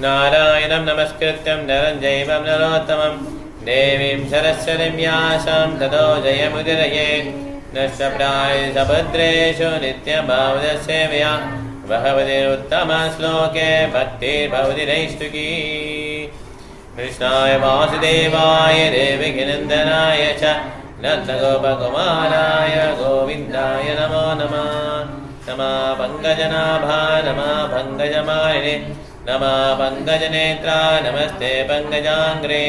नारायणं नमस्कृत्यं नरं चैव नरोत्तमं देवीं सरस्वतीं व्यासं ततो जयमुदीरये नष्टप्रायसभद्रेषु नित्यभावदसेवया भगवतीरुत्तमश्लोके भक्तिर्भवति नैष्ठिकी कृष्णाय वासुदेवाय देवकीनन्दनाय च नन्दगोपकुमाराय गोविन्दाय नमो नमः नमः पङ्कजनाभाय नमः पङ्कजमालिने नमः पङ्कजनेत्रा नमस्ते पङ्कजाङ्ग्रे.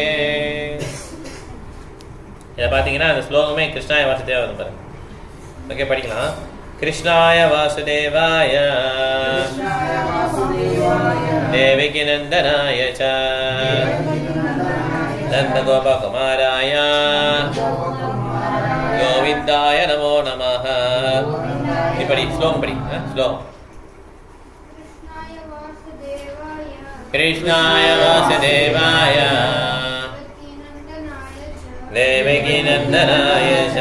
இதை பார்த்தீங்கன்னா அந்த ஸ்லோகமே கிருஷ்ணாய வாசுதேவா பாருங்க. ஓகே, படிக்கலாம். கிருஷ்ணாய வாசுதேவாய தேவகி நந்தனாய ச நந்தகோபகுமாராய கோவிந்தாய நமோ நமः. இப்படி ஸ்லோகம் படி. ஸ்லோகம். कृष्णाय वासुदेवाय देवकी नन्दनाय च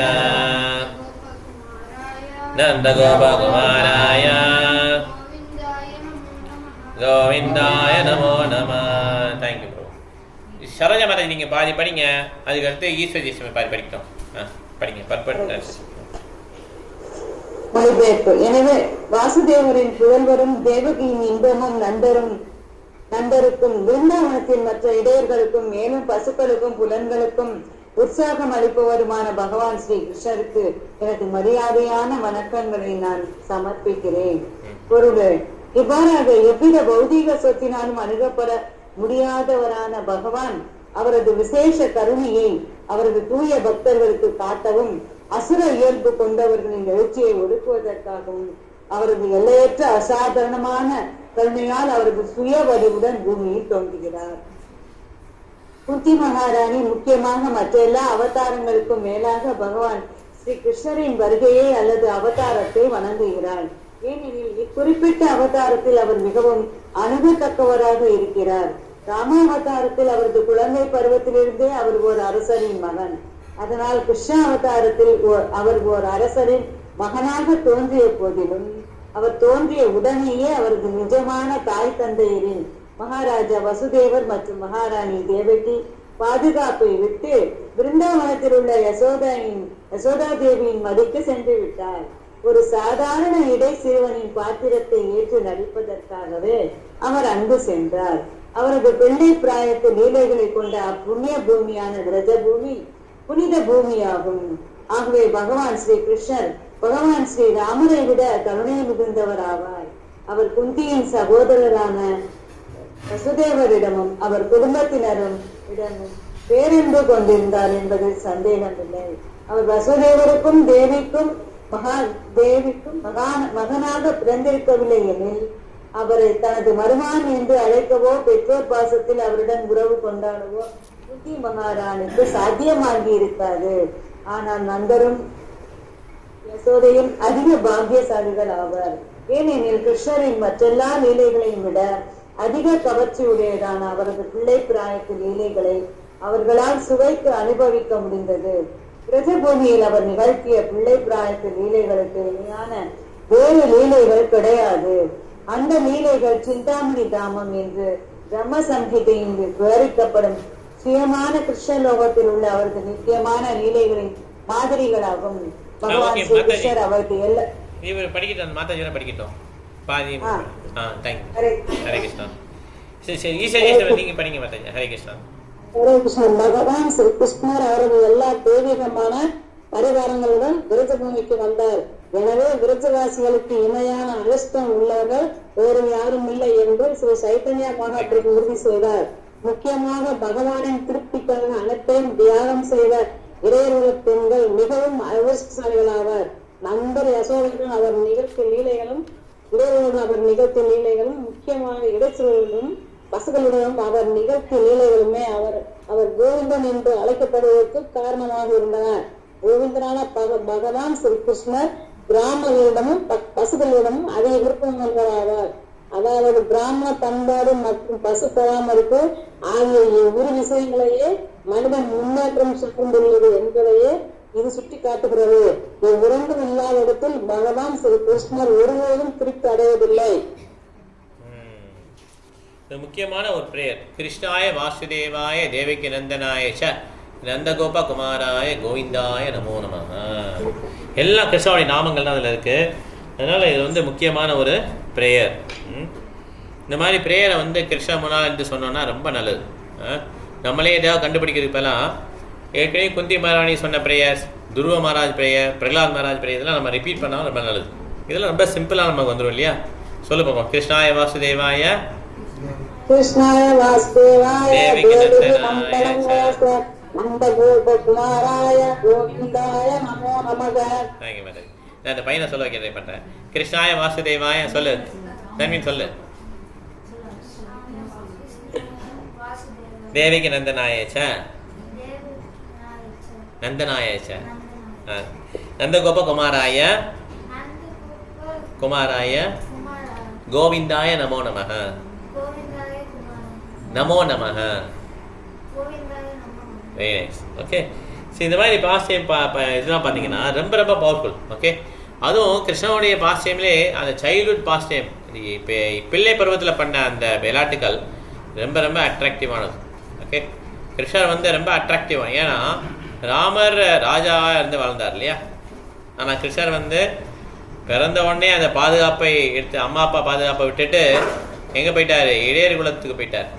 नन्दगोपकुमाराय गोविन्दाय नमो नमः. Thank you bro. சரோஜா மாதா நீங்கள் பாதி படிங்க, அதுக்கடுத்து ஈஸ்வரி பாதி படிக்கட்டும். படிங்க பற்பட்டு. மொழிபெயர்ப்பு. எனவே வாசுதேவரின் புகழ்வரும் தேவகியின் இன்பமும் நண்பருக்கும் பிருந்தாவனத்தின் மற்ற இடையர்களுக்கும் மேலும் பசுக்களுக்கும் புலன்களுக்கும் உற்சாகம் அளிப்பவருமான பகவான் ஸ்ரீ கிருஷ்ணருக்கு எனது மரியாதையான வணக்கங்களை நான் சமர்ப்பிக்கிறேன். பொருள்: இவ்வாறாக எவ்வித பௌதீக சொத்தினாலும் அணுகப்பட முடியாதவரான பகவான் அவரது விசேஷ கருணையை அவரது தூய பக்தர்களுக்கு காட்டவும் அசுர இயல்பு கொண்டவர்களின் எழுச்சியை ஒடுக்குவதற்காகவும் அவரது எல்லையற்ற அசாதாரணமான கருணையால் அவரது சுய வடிவுடன் பூமியில் தோன்றுகிறார். குந்தி மகாராணி முக்கியமாக மற்ற எல்லா அவதாரங்களுக்கும் மேலாக பகவான் ஸ்ரீ கிருஷ்ணரின் வருகையை அல்லது அவதாரத்தை வணங்குகிறார். ஏனெனில் இக்குறிப்பிட்ட அவதாரத்தில் அவர் மிகவும் அணுகத்தக்கவராக இருக்கிறார். ராமாவதாரத்தில் அவரது குழந்தை பருவத்திலிருந்தே அவர் ஓர் அரசரின் மகன். அதனால் கிருஷ்ண அவதாரத்தில் அவர் ஓர் அரசரின் மகனாக தோன்றிய போதிலும் அவர் தோன்றிய உடனேயே அவரது நிஜமான தாய் தந்தையரின் மகாராஜா வசுதேவர் மற்றும் மகாராணி தேவகி பாதுகாப்பை விட்டு பிருந்தாவனத்தில் உள்ள யசோதா தேவியின் மடிக்கு சென்று விட்டார். ஒரு சாதாரண இடை சிறுவனின் பாத்திரத்தை ஏற்று நடிப்பதற்காகவே அவர் அங்கு சென்றார். அவரது பிள்ளை பிராயத்து லீலைகளை கொண்ட அப்புண்ணிய பூமியான பிரஜபூமி புனித பூமியாகும். ஆகவே பகவான் ஸ்ரீ கிருஷ்ணர் பகவான் ஸ்ரீ ராமரை விட கருணை மிகுந்தவர் ஆவார். அவர் குந்தியின் சகோதரரான வசுதேவரிடமும் அவர் குடும்பத்தினரும் இடமும் பேரன்பு கொண்டிருந்தார் என்பதில் சந்தேகமில்லை. அவர் வசுதேவருக்கும் தேவிக்கும் மகனாக பிறந்திருக்கவில்லை எனில் அவரை தனது மருமான் என்று அழைக்கவோ பெற்றோர் பாசத்தில் அவருடன் உறவு கொண்டாடவோ குந்தி மகாராணிக்கு சாத்தியமாகி இருக்காது. ஆனால் நந்தரும் யசோதையும் அதிக பாக்கியசாலிகள் ஆவார். ஏனெனில் கிருஷ்ணரின் மற்றெல்லா லீலைகளையும் விட அதிக கவர்ச்சி உடையதான அவரது பிள்ளை பிராயத்து லீலைகளை அவர்களால் சுவைத்து அனுபவிக்க முடிந்தது. பிரஜபூமியில் அவர் நிகழ்த்திய பிள்ளை பிராயத்து லீலைகளுக்கு இணையான வேறு லீலைகள் கிடையாது. அந்த லீலைகள் சிந்தாமணி தாமம் என்று பிரம்ம சங்கீதையின் விவரிக்கப்படும் சுயமான கிருஷ்ணலோகத்தில் உள்ள அவரது நித்தியமான லீலைகளின் மாதிரிகளாகும். பகவான் ஸ்ரீ கிருஷ்ணர் அவருக்கு படிக்கட்டும் பாதி. ஹரே கிருஷ்ணா. நீங்க படிங்க மாதாஜி. ஹரே கிருஷ்ணா. ஹரே கிருஷ்ணா. பகவான் ஸ்ரீ கிருஷ்ணர் அவரது எல்லா தெய்வீகமான பரிவாரங்களுடன் விருஜபூமிக்கு வந்தார். எனவே விருஜவாசிகளுக்கு இணையான அதிர்ஷ்டம் உள்ளவர்கள் வேறு யாரும் இல்லை என்று ஸ்ரீ சைத்தன்யா மகாபிரபு உறுதி செய்தார். முக்கியமாக பகவானின் திருப்திக்காக அனைத்தையும் தியாகம் செய்த இடையருள பெண்கள் மிகவும் அதிர்ஷ்டசாலிகளாவர். நண்பர் யசோதரன் அவர் நிகழ்த்திய லீலைகளும் இடையருடன் அவர் நிகழ்த்திய லீலைகளும் முக்கியமாக இடைச்சொல்களும் பசுகளுடனும் அவர் நிகழ்த்திய லீலைகளுமே அவர் கோவிந்தன் என்று அழைக்கப்படுவதற்கு காரணமாக இருந்தனர். கோவிந்தனான பகவான் ஸ்ரீ கிருஷ்ணர் பிராமணர்களிடமும் பசுகளிடமும் அதிக விருப்பம் கொண்டவராவார். அதாவது பிராமண பண்பாடு மற்றும் பசு பராமரிப்பு ஆகிய இவ்விரு விஷயங்களையே மனிதன் முன்னேற்றம் கொண்டுள்ளது என்பதையே இது சுட்டி காட்டுகிறது. இவ்விரண்டும் இல்லாத இடத்தில் பகவான் ஸ்ரீ கிருஷ்ணர் ஒருபோதும் திருப்தி அடைவதில்லை. இது முக்கியமான ஒரு பிரேயர். கிருஷ்ணாய வாசுதேவாய தேவகி நந்தனாய ச நந்தகோப குமாராய கோவிந்தாய நமோ நமஹ. எல்லாம் கிருஷ்ணாவுடைய நாமங்கள் தான் அதில் இருக்குது. அதனால் இது வந்து முக்கியமான ஒரு பிரேயர். இந்த மாதிரி பிரேயரை வந்து கிருஷ்ண முன்னால் என்று சொன்னோன்னா ரொம்ப நல்லது. நம்மளே ஏதாவது கண்டுபிடிக்கிறதுக்கு இப்போலாம் ஏற்கனவே குந்தி மகாராணி சொன்ன பிரேயர்ஸ், துருவ மகாராஜ் பிரேயர், பிரகலாத் மகாராஜ் பிரேயர் இதெல்லாம் நம்ம ரிப்பீட் பண்ணாலும் ரொம்ப நல்லது. இதெல்லாம் ரொம்ப சிம்பிளாக நமக்கு வந்துடும் இல்லையா? சொல்லு பார்ப்போம். கிருஷ்ணாய வாசுதேவாய கிருஷ்ணாய வாசுதேவாய தேவகி நந்தனாய நந்தகோபகுமாராய கோவிந்தாய நமோ நமக. Thank you madam. நான் அந்த பையனை சொல்ல வைக்க ட்ரை பண்ணுறேன். கிருஷ்ணாய வாசுதேவாய சொல்லு. தன்வீன் சொல்லு. தேவகி நந்தனாயச்ச நந்தனாயச்ச நந்தகோப குமாராய குமாராய கோவிந்தாய நமோ நமஹ நமோ நமஹ. Very nice. ஓகே. ஸோ இந்த மாதிரி பாஸ்டியம் இதெல்லாம் பார்த்தீங்கன்னா ரொம்ப ரொம்ப பவர்ஃபுல். ஓகே. அதுவும் கிருஷ்ணனுடைய பாஸ்டியம்லே அந்த சைல்ட்ஹுட் பாஸ்டியம் இப்போ பிள்ளை பருவத்தில் பண்ண அந்த விளையாட்டுகள் ரொம்ப ரொம்ப அட்ராக்டிவானது. ஓகே. கிருஷ்ணர் வந்து ரொம்ப அட்ராக்டிவாக, ஏன்னா ராமர் ராஜாவாக இருந்து வளர்ந்தார் இல்லையா? ஆனால் கிருஷ்ணர் வந்து பிறந்த உடனே அந்த பாதுகாப்பை எடுத்து அம்மா அப்பா பாதுகாப்பை விட்டுட்டு எங்கே போயிட்டார்? இடையர் குலத்துக்கு போயிட்டார்.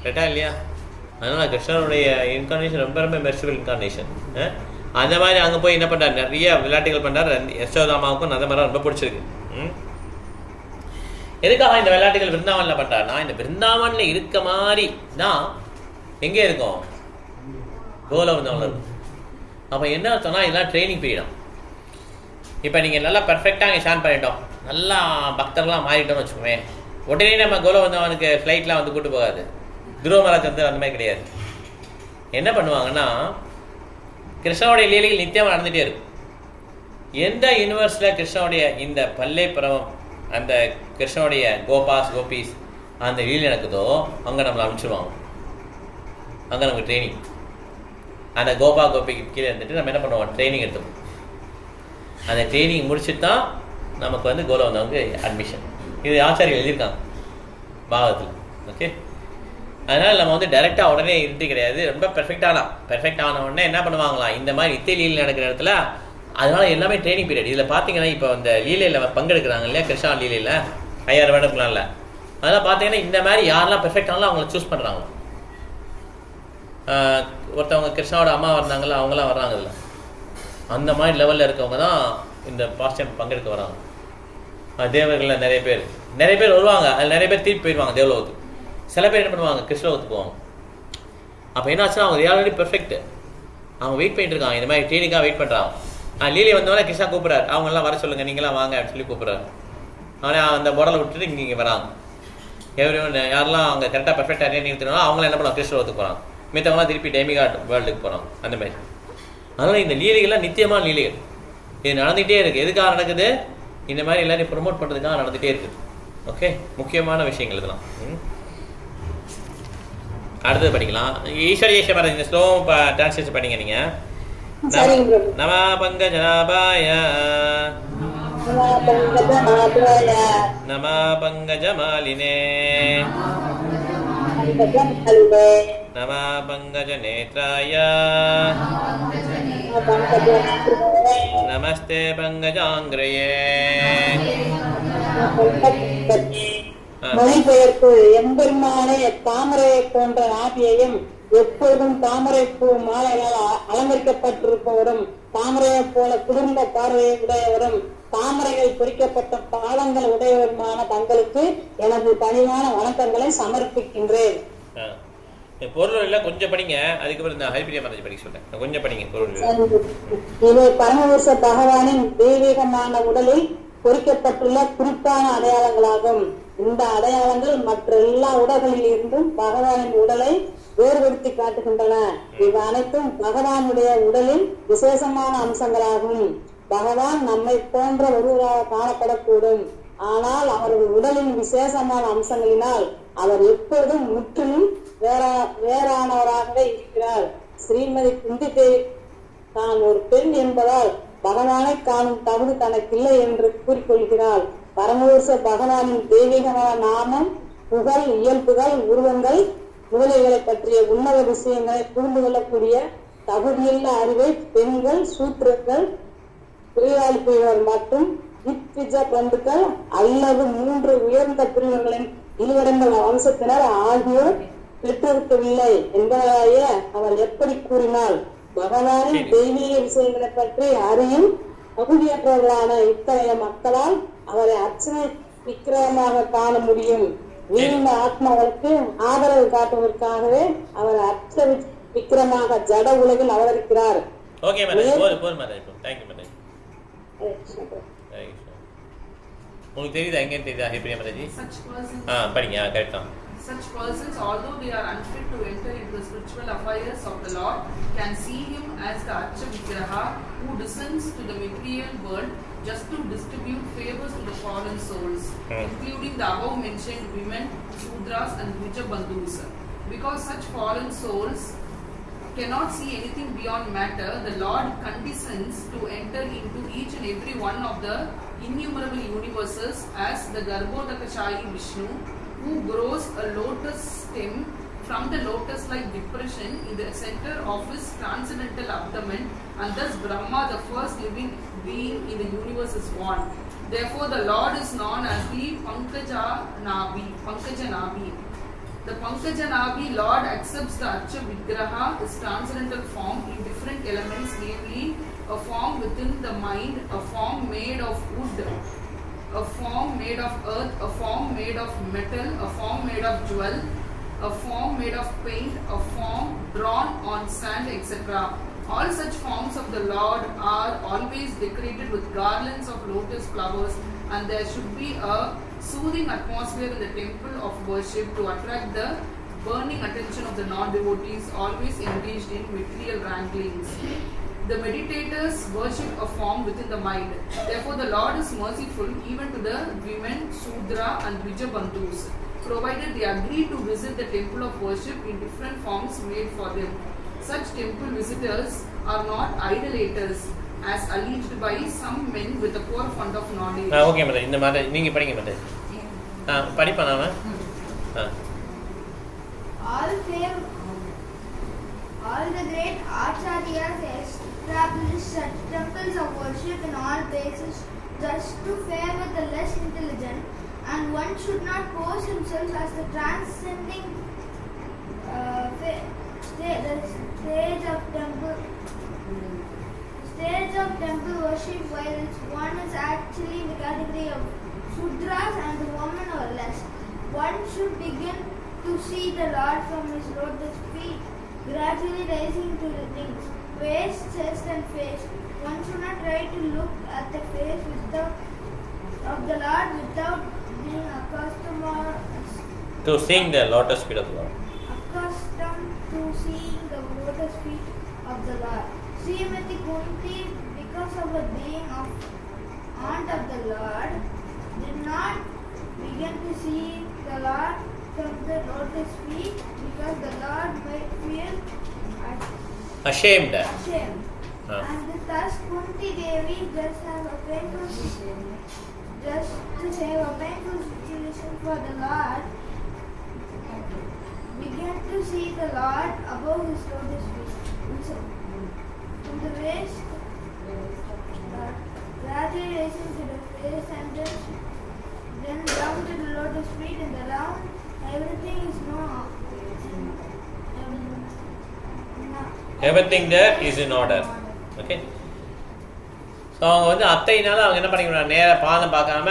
கரெக்டா இல்லையா? அதனால் கிருஷ்ணனுடைய இன்கார்னேஷன் ரொம்ப ரொம்ப மெர்சிபிள் இன்கார்னேஷன். அந்த மாதிரி அங்கே போய் என்ன பண்ணுறாரு? நிறைய விளையாட்டுகள் பண்ணுறாரு. யசோதாமாவுக்கும் அந்த மாதிரி ரொம்ப பிடிச்சிருக்கு. எதுக்காக இந்த விளையாட்டுகள் விருந்தாவனில் பண்ணுறாருன்னா, இந்த விருந்தாவனில் இருக்க மாதிரி தான் எங்கே இருக்கும்? கோலவந்தாவில் இருக்கும். அப்போ என்ன அர்த்தம்னா இதெல்லாம் ட்ரைனிங் பீரியடும். இப்போ நீங்கள் நல்லா பர்ஃபெக்டாக அங்கே ஷான் பண்ணிட்டோம், நல்லா பக்தர்களாக மாறிட்டோம்னு வச்சுக்கோமே, உடனே நம்ம கோலவந்தவனுக்கு ஃப்ளைட்லாம் வந்து கூட்டு போகாது. துருவ மகாராஜ் வந்து அந்த மாதிரி கிடையாது. என்ன பண்ணுவாங்கன்னா, கிருஷ்ணனுடைய லீலைகள் நித்தியம் நடந்துகிட்டே இருக்கும். எந்த யூனிவர்ஸில் கிருஷ்ணனுடைய இந்த பல்லை பருவம், அந்த கிருஷ்ணனுடைய கோபீஸ் அந்த லீலை நடக்குதோ அங்கே நம்மளை அனுப்பிச்சிடுவாங்க. அங்கே நமக்கு ட்ரைனிங். அந்த கோபிக்கு கீழே இருந்துட்டு நம்ம என்ன பண்ணுவோம்? ட்ரைனிங் எடுத்துப்போம். அந்த ட்ரைனிங் முடிச்சுட்டு தான் நமக்கு வந்து கோலவந்தவங்க அட்மிஷன். இது ஆச்சாரியம் எழுதியிருக்காங்க பாகத்தில். ஓகே. அதனால் நம்ம வந்து டைரெக்டாக உடனே இருந்து கிடையாது. ரொம்ப பெர்ஃபெக்ட் ஆன உடனே என்ன பண்ணுவாங்களாம்? இந்த மாதிரி நித்திய லீலை நடக்கிற இடத்துல அதனால எல்லாமே ட்ரைனிங் பீரியட். இதில் பார்த்தீங்கன்னா இப்போ அந்த லீலையில் பங்கெடுக்கிறாங்க இல்லையா? கிருஷ்ணா லீலையில் 5000 வேடம்லாம்ல. அதெல்லாம் பார்த்தீங்கன்னா இந்த மாதிரி யாரெல்லாம் பெர்ஃபெக்ட் ஆனாலும் அவங்கள சூஸ் பண்ணுறாங்க. ஒருத்தவங்க கிருஷ்ணாவோட அம்மா வந்தாங்கல்ல, அவங்களாம் வர்றாங்க. இதில் அந்த மாதிரி லெவலில் இருக்கவங்க தான் இந்த பாஸ்டியம் பங்கெடுக்க வராங்க. தேவர்களில் நிறைய பேர் வருவாங்க. அதில் நிறைய பேர் திருப்பி போயிடுவாங்க தேவலோகத்துக்கு. சில பேர் என்ன பண்ணுவாங்க? கிருஷ்ணலோகத்துக்கு போவாங்க. அப்போ என்ன ஆச்சுன்னா அவங்க ரியாலிட்டி பெர்ஃபெக்ட். அவங்க வெயிட் பண்ணிட்டு இருக்காங்க, இந்த மாதிரி ட்ரெயினிங்காக வெயிட் பண்ணுறாங்க. லீலை வந்தவொடனே கிருஷ்ணா கூப்பிட்றாரு, அவங்கெல்லாம் வர சொல்லுங்கள், நீங்களாம் வாங்க அப்படின்னு சொல்லி கூப்பிட்றாரு. ஆனால் அந்த உடலை விட்டுட்டு இங்கே வராங்க. யாரெல்லாம் அவங்க கரெக்டாக பெர்ஃபெக்டாக நிறுத்தினாலும் அவங்களாம் என்ன பண்ணுவாங்க? கிருஷ்ணலோகத்துக்கு போகிறாங்க. மித்தவங்களாம் திருப்பி டெமிகாட் வேர்ல்டுக்கு போகிறாங்க. அந்த மாதிரி. அதனால் இந்த லீலைகள்லாம் நித்தியமான லீலைகள். இது நடந்துகிட்டே இருக்குது. எதுக்காக நடக்குது? இந்த மாதிரி எல்லாரையும் ப்ரொமோட் பண்ணுறதுக்காக நடந்துகிட்டே இருக்குது. ஓகே. முக்கியமான விஷயங்கள் இதெல்லாம். அடுத்தது படிக்கலாம். ஈஸ்வரேஸ்வர இந்த ஸ்லோகம் டிரான்ஸ்லேஷன் பண்ணிங்க நீங்கள். நமா பங்கஜநாபாய நமா பங்கஜமாலினே நமா பங்கஜ நேத்ராய நமஸ்தே பங்கஜாங்கிரயே. மொழிபெயர்ப்பு. எம்பெருமானே தாமரையை போன்ற நாபியையும் எப்பொழுதும் தாமரை பூ மாலைகளால் அலங்கரிக்கப்பட்டிருப்பவரும் தாமரையை போல குளிர்ந்த பார்வையை உடையவரும் தாமரைகள் பொறிக்கப்பட்ட பாலங்கள் உடையவருமான தங்களுக்கு எனது பணிவான வணக்கங்களை சமர்ப்பிக்கின்றேன். பொருள் எல்லாம் கொஞ்சம் படிங்க. அதுக்கப்புறம் இந்த ஹரிபிரியா மகாராஜ் படிக்க சொல்றேன். கொஞ்சம் படிங்க பொருள். இவை பரமபுருஷ பகவானின் தெய்வீகமான உடலில் பொறிக்கப்பட்டுள்ள குறிப்பான அடையாளங்களாகும். இந்த அடையாளங்கள் மற்ற எல்லா உடல்களில் இருந்தும் பகவானின் உடலை வேறுபடுத்தி காட்டுகின்றன. இவை அனைத்தும் பகவானுடைய உடலில் விசேஷமான அம்சங்களாகும். பகவான் நம்மை போன்ற ஒருவராக காணப்படக்கூடும். ஆனால் அவரது உடலின் விசேஷமான அம்சங்களினால் அவர் எப்போதும் முற்றிலும் வேறானவராகவே இருக்கிறார். ஸ்ரீமதி குந்தி தேவி தான் ஒரு பெண் என்பதால் பகவானை காணும் தகுதி தனக்கில்லை என்று கூறிக்கொள்கிறாள். பரமபுருஷ பகவானின் தெய்வீகமான நாமம் புகழ், இயல்புகள், உருவங்கள் முதலியவை பற்றிய உன்னத விஷயங்களை புரிந்து கொள்ளக்கூடிய தகுதியுள்ள அறிவை பெண்கள், சூத்திரர்கள், பிரிவாளிப்பினர் மற்றும் திக்விஜ பந்துக்கள் அல்லது 3 உயர்ந்த பிரிவுகளின் இழிவடைந்த வம்சத்தினர் ஆகியோர் பெற்றிருக்கவில்லை என்பதாய அவள் எப்படி கூறினாள்? பகவானின் தெய்வீக விஷயங்களை பற்றி அறியும் தகுதியற்றவர்களான இத்தகைய மக்களால் அவரை அர்ச்சனை விக்கிரகமாக காண முடியும். வீழ்ந்த ஆத்மாவுக்கு ஆதரவு காட்டுவதற்காகவே அவர் அர்ச்ச விக்கிரமாக ஜட உலகில் அவதரிக்கிறார். உங்களுக்கு தெரியுதா? எங்க தெரியுதா? பிரியா மாதாஜி படிங்க. கரெக்ட் தான். Such persons, although they are unfit to enter into the spiritual affairs of the Lord, can see him as the Archa Vigraha who descends to the material world just to distribute favors to the fallen souls, including the above mentioned women, Sudras and Dvija Bandhus. Because such fallen souls cannot see anything beyond matter, the Lord condescends to enter into each and every one of the innumerable universes as the Garbhodakashayi Vishnu, who grows a lotus stem from the lotus-like depression in the center of his transcendental abdomen, and thus Brahma, the first living being in the universe, is born. Therefore, the Lord is known as the Pankajanabi. The Pankajanabi Lord accepts the Archa Vigraha, his transcendental form, in different elements, namely a form within the mind, a form made of wood, a form made of earth, a form made of metal, a form made of jewel, a form made of paint, a form drawn on sand, etc. All such forms of the Lord are always decorated with garlands of lotus flowers, and there should be a soothing atmosphere in the temple of worship to attract the burning attention of the non-devotees always engaged in material wranglings. The meditators worship a form within the mind. Therefore, the Lord is merciful even to the women, Sudra and Dvija Bandhus, provided they agree to visit the temple of worship in different forms made for them. Such temple visitors are not idolaters, as alleged by some men with a poor fund of knowledge. Okay, madam. இந்த மாதிரி நீங்க படிங்க madam. படிப்பானாமா? All the great acharyas established such temples of worship in all places just to favor the less intelligent, and one should not pose himself as the transcending stage of temple worship, while one is actually in the category of Sudras and the woman or less. One should begin to see the Lord from his lotus feet, gradually rising to the things, waist, chest and face. One should not try to look at the face of the Lord without being accustomed to seeing the lotus feet of the Lord. Accustomed to seeing the lotus feet of the Lord. Srimati Kunti, because of her being of aunt of the Lord, did not begin to see the Lord from the lotus feet, because the Lord might feel ashamed. And thus Kunti Devi just to save a painful situation for the Lord, began to see the Lord above his lotus feet. From the waist, gradually rising to the face, and then down to the lotus feet, and around everything is everything there is in order. Okay. So அவங்க வந்து அத்தைனால அவங்க என்ன பண்ணிக்கிறாங்க, நேராக பாதம் பார்க்காம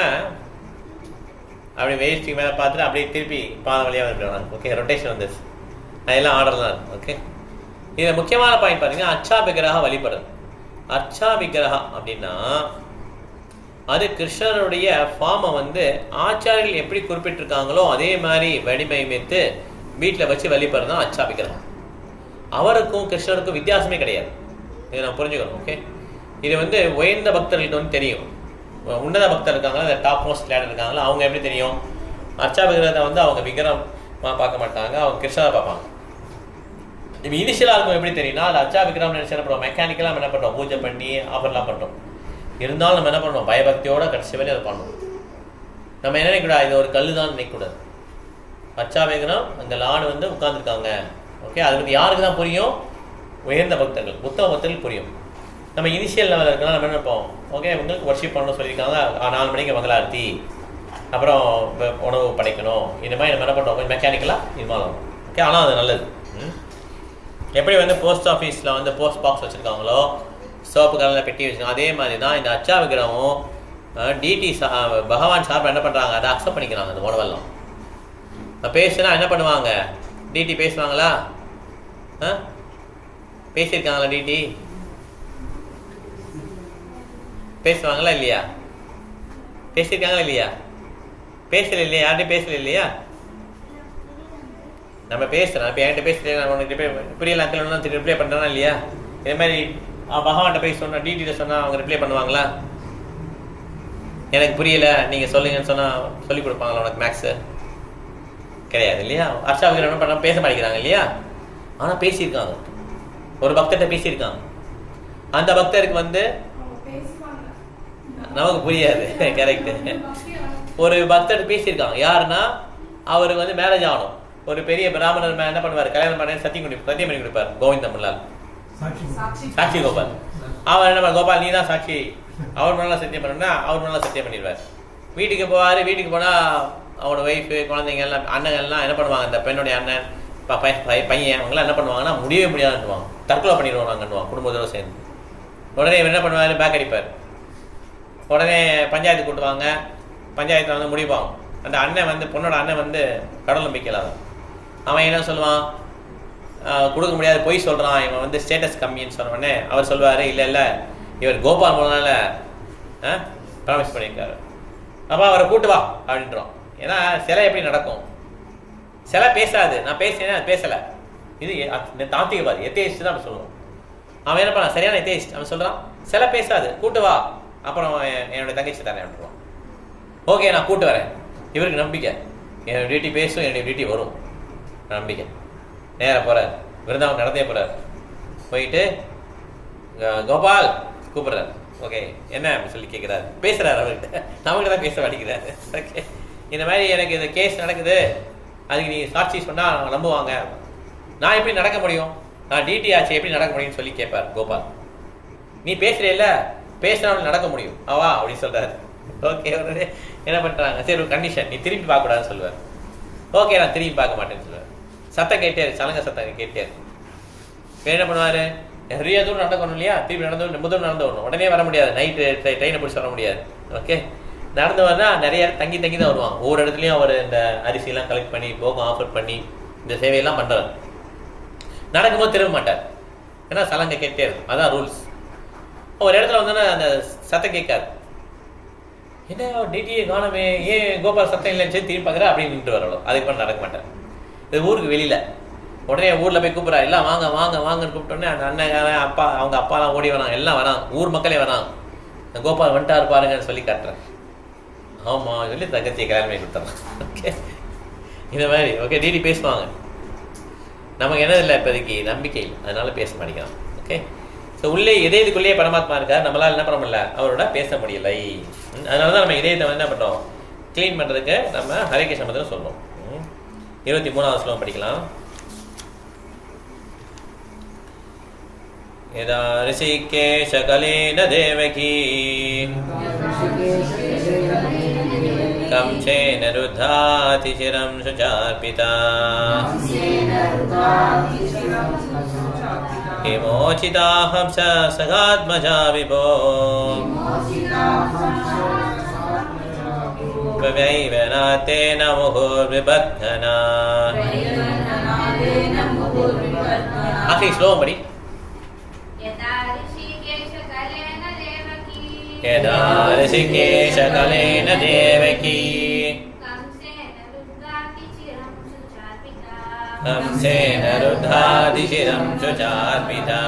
அப்படி வேஸ்ட்டுக்கு மேலே பார்த்துட்டு அப்படியே திருப்பி பாதம் வழியாக வந்துடுவாங்க. ஓகே, ரொட்டேஷன் வந்து அதெல்லாம் ஆர்டர் தான் இருக்கும். ஓகே, இதில் முக்கியமான பாயிண்ட் பார்த்தீங்கன்னா அர்ச்சா விக்கிரகா வழிபடுறது. அர்ச்சா விக்கிரகா அப்படின்னா அது கிருஷ்ணருடைய ஃபார்மை வந்து ஆச்சாரியர்கள் எப்படி குறிப்பிட்டிருக்காங்களோ அதே மாதிரி வடிவமைத்து வீட்டில் வச்சு வழிபடுறது தான் அர்ச்சா விக்கிரகம். அவருக்கும் கிருஷ்ணருக்கும் வித்தியாசமே கிடையாது. இதை நான் புரிஞ்சுக்கணும். ஓகே, இது வந்து உயர்ந்த பக்தர்களுக்கு வந்து தெரியும். உன்னத பக்தர் இருக்காங்களா, அந்த டாப் மோஸ்ட் லேடர் இருக்காங்களா, அவங்க எப்படி தெரியும்? அர்ச்சா விக்கிரகத்தை வந்து அவங்க விக்கிரகமாக பார்க்க மாட்டாங்க, அவங்க கிருஷ்ணரை பார்ப்பாங்க. இப்போ இனிஷியலாக இருக்கும் எப்படி தெரியும்னா, அது அர்ச்சா விக்கிரகம் நினைச்சு என்ன பண்ணுறோம், மெக்கானிக்கலாக என்ன பண்ணுறோம், பூஜை பண்ணி ஆஃபர்லாம் பண்ணுறோம். இருந்தாலும் நம்ம என்ன பண்ணுறோம், பயபக்தியோட கடைசி வரை அதை பண்ணுறோம். நம்ம என்ன நினைக்கூடாது, இது ஒரு கல் தான் நினைக்கக்கூடாது. அச்சா விக்கிரகம் அந்த லார்டு வந்து உட்கார்ந்துருக்காங்க. ஓகே, அது வந்து யாருக்கு தான் புரியும்? உயர்ந்த பக்தர்கள், உத்தம பக்தர்கள் புரியும். நம்ம இனிஷியல் லெவலில் இருக்கலாம், நம்ம என்ன நினைப்போம், ஓகே உங்களுக்கு வர்ஷிப் பண்ணணும்னு சொல்லியிருக்காங்க, 4 மணிக்கு மங்களாரத்தி, அப்புறம் உணவு படைக்கணும், இந்த மாதிரி நம்ம என்ன பண்ணுறோம், கொஞ்சம் மெக்கானிக்கலாக இன்வால்வ் ஆகும். ஓகே, ஆனால் அது நல்லது. எப்படி வந்து போஸ்ட் ஆஃபீஸில் வந்து போஸ்ட் பாக்ஸ் வச்சுருக்காங்களோ, சோப்பு கலரில் பெட்டி வச்சுருக்காங்க, அதே மாதிரி தான் இந்த அச்சா விக்கிரமும் டிடி பகவான் சார்பை என்ன பண்ணுறாங்க, அதை அக்செப்ட் பண்ணிக்கிறாங்க. அந்த உணவெல்லாம் பேசுனா என்ன பண்ணுவாங்க, டிடி பேசுவாங்களா? பேசியிருக்காங்களா? டிடி பேசுவாங்களா இல்லையா? பேசியிருக்காங்களா இல்லையா? பேசல இல்லையா? யார்கிட்ட பேசல இல்லையா? நம்ம பேசுகிறோம். இப்போ என்கிட்ட பேசல, நான் உனக்கு புரியல அக்கல் ரிப்ளை பண்ணுறேன்னா இல்லையா? இதே மாதிரி பகவான்கிட்ட போய் சொன்னால், டிடியில் சொன்னால் அவங்க ரிப்ளை பண்ணுவாங்களா? எனக்கு புரியல நீங்கள் சொல்லுங்கன்னு சொன்னால் சொல்லிக் கொடுப்பாங்களா உனக்கு மேக்ஸு? கிடையாது இல்லையா? அர்ச்சா விக்கிரகம் பண்ண பேச மாட்டேங்கிறாங்க இல்லையா? ஆனால் பேசியிருக்காங்க, ஒரு பக்தர்கிட்ட பேசியிருக்காங்க. அந்த பக்தருக்கு வந்து நமக்கு புரியாது. கரெக்டு. ஒரு பக்தர் பேசியிருக்காங்க. யாருன்னா அவருக்கு வந்து மேரேஜ் ஆகணும். ஒரு பெரிய பிராமணர் என்ன பண்ணுவார், கல்யாணம் பண்ண சத்தியம் பண்ணி கொடுப்பார். கோவிந்த முல்லால் சாட்சி கோபால். அவர் என்ன பண்ண, கோபால் நீ தான் சாட்சி, அவர் முன்னால சத்தியம் பண்ணா அவர் முன்னால சத்தியம் பண்ணிடுவார். வீட்டுக்கு போவார். வீட்டுக்கு போனால் அவனோட ஒய்ஃபு, குழந்தைங்க எல்லாம், அண்ணங்கள்லாம் என்ன பண்ணுவாங்க, அந்த பெண்ணுடைய அண்ணன் பையன் அவங்களாம் என்ன பண்ணுவாங்கன்னா முடியவே முடியாதுன்னுவாங்க, தற்கொலை பண்ணிடுவோம் நாங்கன்னுவாங்க குடும்பத்தோடு சேர்ந்து. உடனே என்ன பண்ணுவார், பேக் அடிப்பார். உடனே பஞ்சாயத்து கூட்டுவாங்க. பஞ்சாயத்தில் வந்து முடிப்பாங்க. அந்த அண்ணன் வந்து, பொண்ணோட அண்ணன் வந்து கடவுள் நம்பிக்கையில்லாத. அவன் என்ன சொல்லுவான், கொடுக்க முடியாது, பொய் சொல்கிறான், இவன் வந்து ஸ்டேட்டஸ் கம்மின்னு சொன்ன உடனே அவர் சொல்லுவார், இல்லை இல்லை இவர் கோபால் மூலனால ப்ராமிஸ் பண்ணியிருக்காரு, அப்போ அவரை கூட்டு வா அப்படின்றோம். ஏன்னா சிலை எப்படி நடக்கும், சிலை பேசாது. நான் பேசினேன், அது பேசலை. இது தாந்திகவாதி, எத்தேயிஸ்ட் தான் அப்படி சொல்லுவோம். அவன் என்ன பண்ணான், சரியான எத்தேயிஸ்ட். அவன் சொல்கிறான் சிலை பேசாது, கூட்டு வா, அப்புறம் என்னுடைய தங்கச்சி தானே அப்படின்றான். ஓகே நான் கூட்டு வரேன். இவருக்கு நம்பிக்கை, என்னுடைய டியூட்டி பேசும், என்னுடைய டியூட்டி வரும் நம்பிக்கை. நேராக போகிறார், விருந்தாவன் நடந்தே போகிறார். போயிட்டு கோபால் கூப்பிட்றாரு. ஓகே என்ன அப்படின்னு சொல்லி கேட்குறாரு. பேசுகிறார் அவர்கிட்ட, நம்மகிட்ட தான் பேச வடிக்கிறாரு. ஓகே இந்த மாதிரி எனக்கு இந்த கேஸ் நடக்குது, அதுக்கு நீ சாட்சி சொன்னால் அவங்க நம்புவாங்க. நான் எப்படி நடக்க முடியும், நான் டிடி ஆச்சு எப்படி நடக்க முடியும்னு சொல்லி கேட்பார் கோபால். நீ பேசுகிறேல்ல, பேசுகிறவங்க நடக்க முடியும் அவா அப்படின்னு சொல்கிறாரு. ஓகே உடனே என்ன பண்ணுறாங்க, சரி ஒரு கண்டிஷன், நீ திரும்பி பார்க்கக்கூடாதுன்னு சொல்லுவார். ஓகே நான் திரும்பி பார்க்க மாட்டேன்னு சொல்லுவார். சத்தம் கேட்டே சலங்க சத்தம் கேட்டே என்ன பண்ணுவார், நிறைய தூரம் நடக்கணும் இல்லையா, திருப்பி நடந்து முதல் நடந்து வரணும். உடனே வர முடியாது, நைட்டு ட்ரெயினை பிடிச்சி வர முடியாது. ஓகே நடந்து வரனா நிறைய தங்கி தங்கி தான் வருவாங்க. ஒவ்வொரு இடத்துலையும் அவர் இந்த அரிசியெல்லாம் கலெக்ட் பண்ணி போகம் ஆஃபர் பண்ணி இந்த சேவையெல்லாம் பண்ணுறாரு. நடக்கும்போது திரும்ப மாட்டார், ஏன்னா சலங்கை கேட்டே இருக்கும், அதான் ரூல்ஸ். ஒரு இடத்துல வந்தோன்னா அந்த சத்தம் கேட்காது. என்ன டிடியை காணமே, ஏன் கோபால் சத்தம் இல்லைன்னு சொல்லி திரும்பி பார்க்குறா அப்படின்னு நின்று வரணும். அதுக்கு பண்ண நடக்க மாட்டேன். இது ஊருக்கு வெளியில். உடனே ஊரில் போய் கூப்பிட்றா, எல்லாம் வாங்க வாங்க வாங்கன்னு கூப்பிட்டோன்னே அந்த அண்ணன் அப்பா அவங்க அப்பாலாம் ஓடி வராங்க, எல்லாம் வராங்க, ஊர் மக்களே வராங்க. கோபால் வந்துட்டாரு பாருங்கன்னு சொல்லி காட்டுறேன். ஆமாம் சொல்லி தங்கச்சியை கல்யாணம் பண்ணி கொடுத்துட்றேன். ஓகே இந்த மாதிரி ஓகே டிடி பேசுவாங்க. நமக்கு என்னது இல்லை இப்போதைக்கு நம்பிக்கை இல்லை, அதனால பேச மாட்டேங்கிறான். ஓகே ஸோ உள்ளே இதயத்துக்குள்ளேயே பரமாத்மா இருக்கார், நம்மளால் என்ன பண்ண முடியல, அவரோட பேச முடியலை. அதனால தான் நம்ம இதயத்தை வந்து என்ன பண்ணுறோம், க்ளீன் பண்ணுறதுக்கு நம்ம ஹரே கிருஷ்ண மந்திரம் சொல்லுவோம். 23வது ஸ்லோகம் படிக்கலாம். यदा ऋषिकेशकलेन देवकी कंसेन रुद्धातिचिरं सुचार्पिता विमोचिताहं स सगात्मजा विभो वैवनातेन मुहुर्विबद्धना. आखिरी श्लोक पढ़ी. यदा ऋषिकेशकलेन देवकी कंसेन रुद्धातिचिरं सुचार्पिता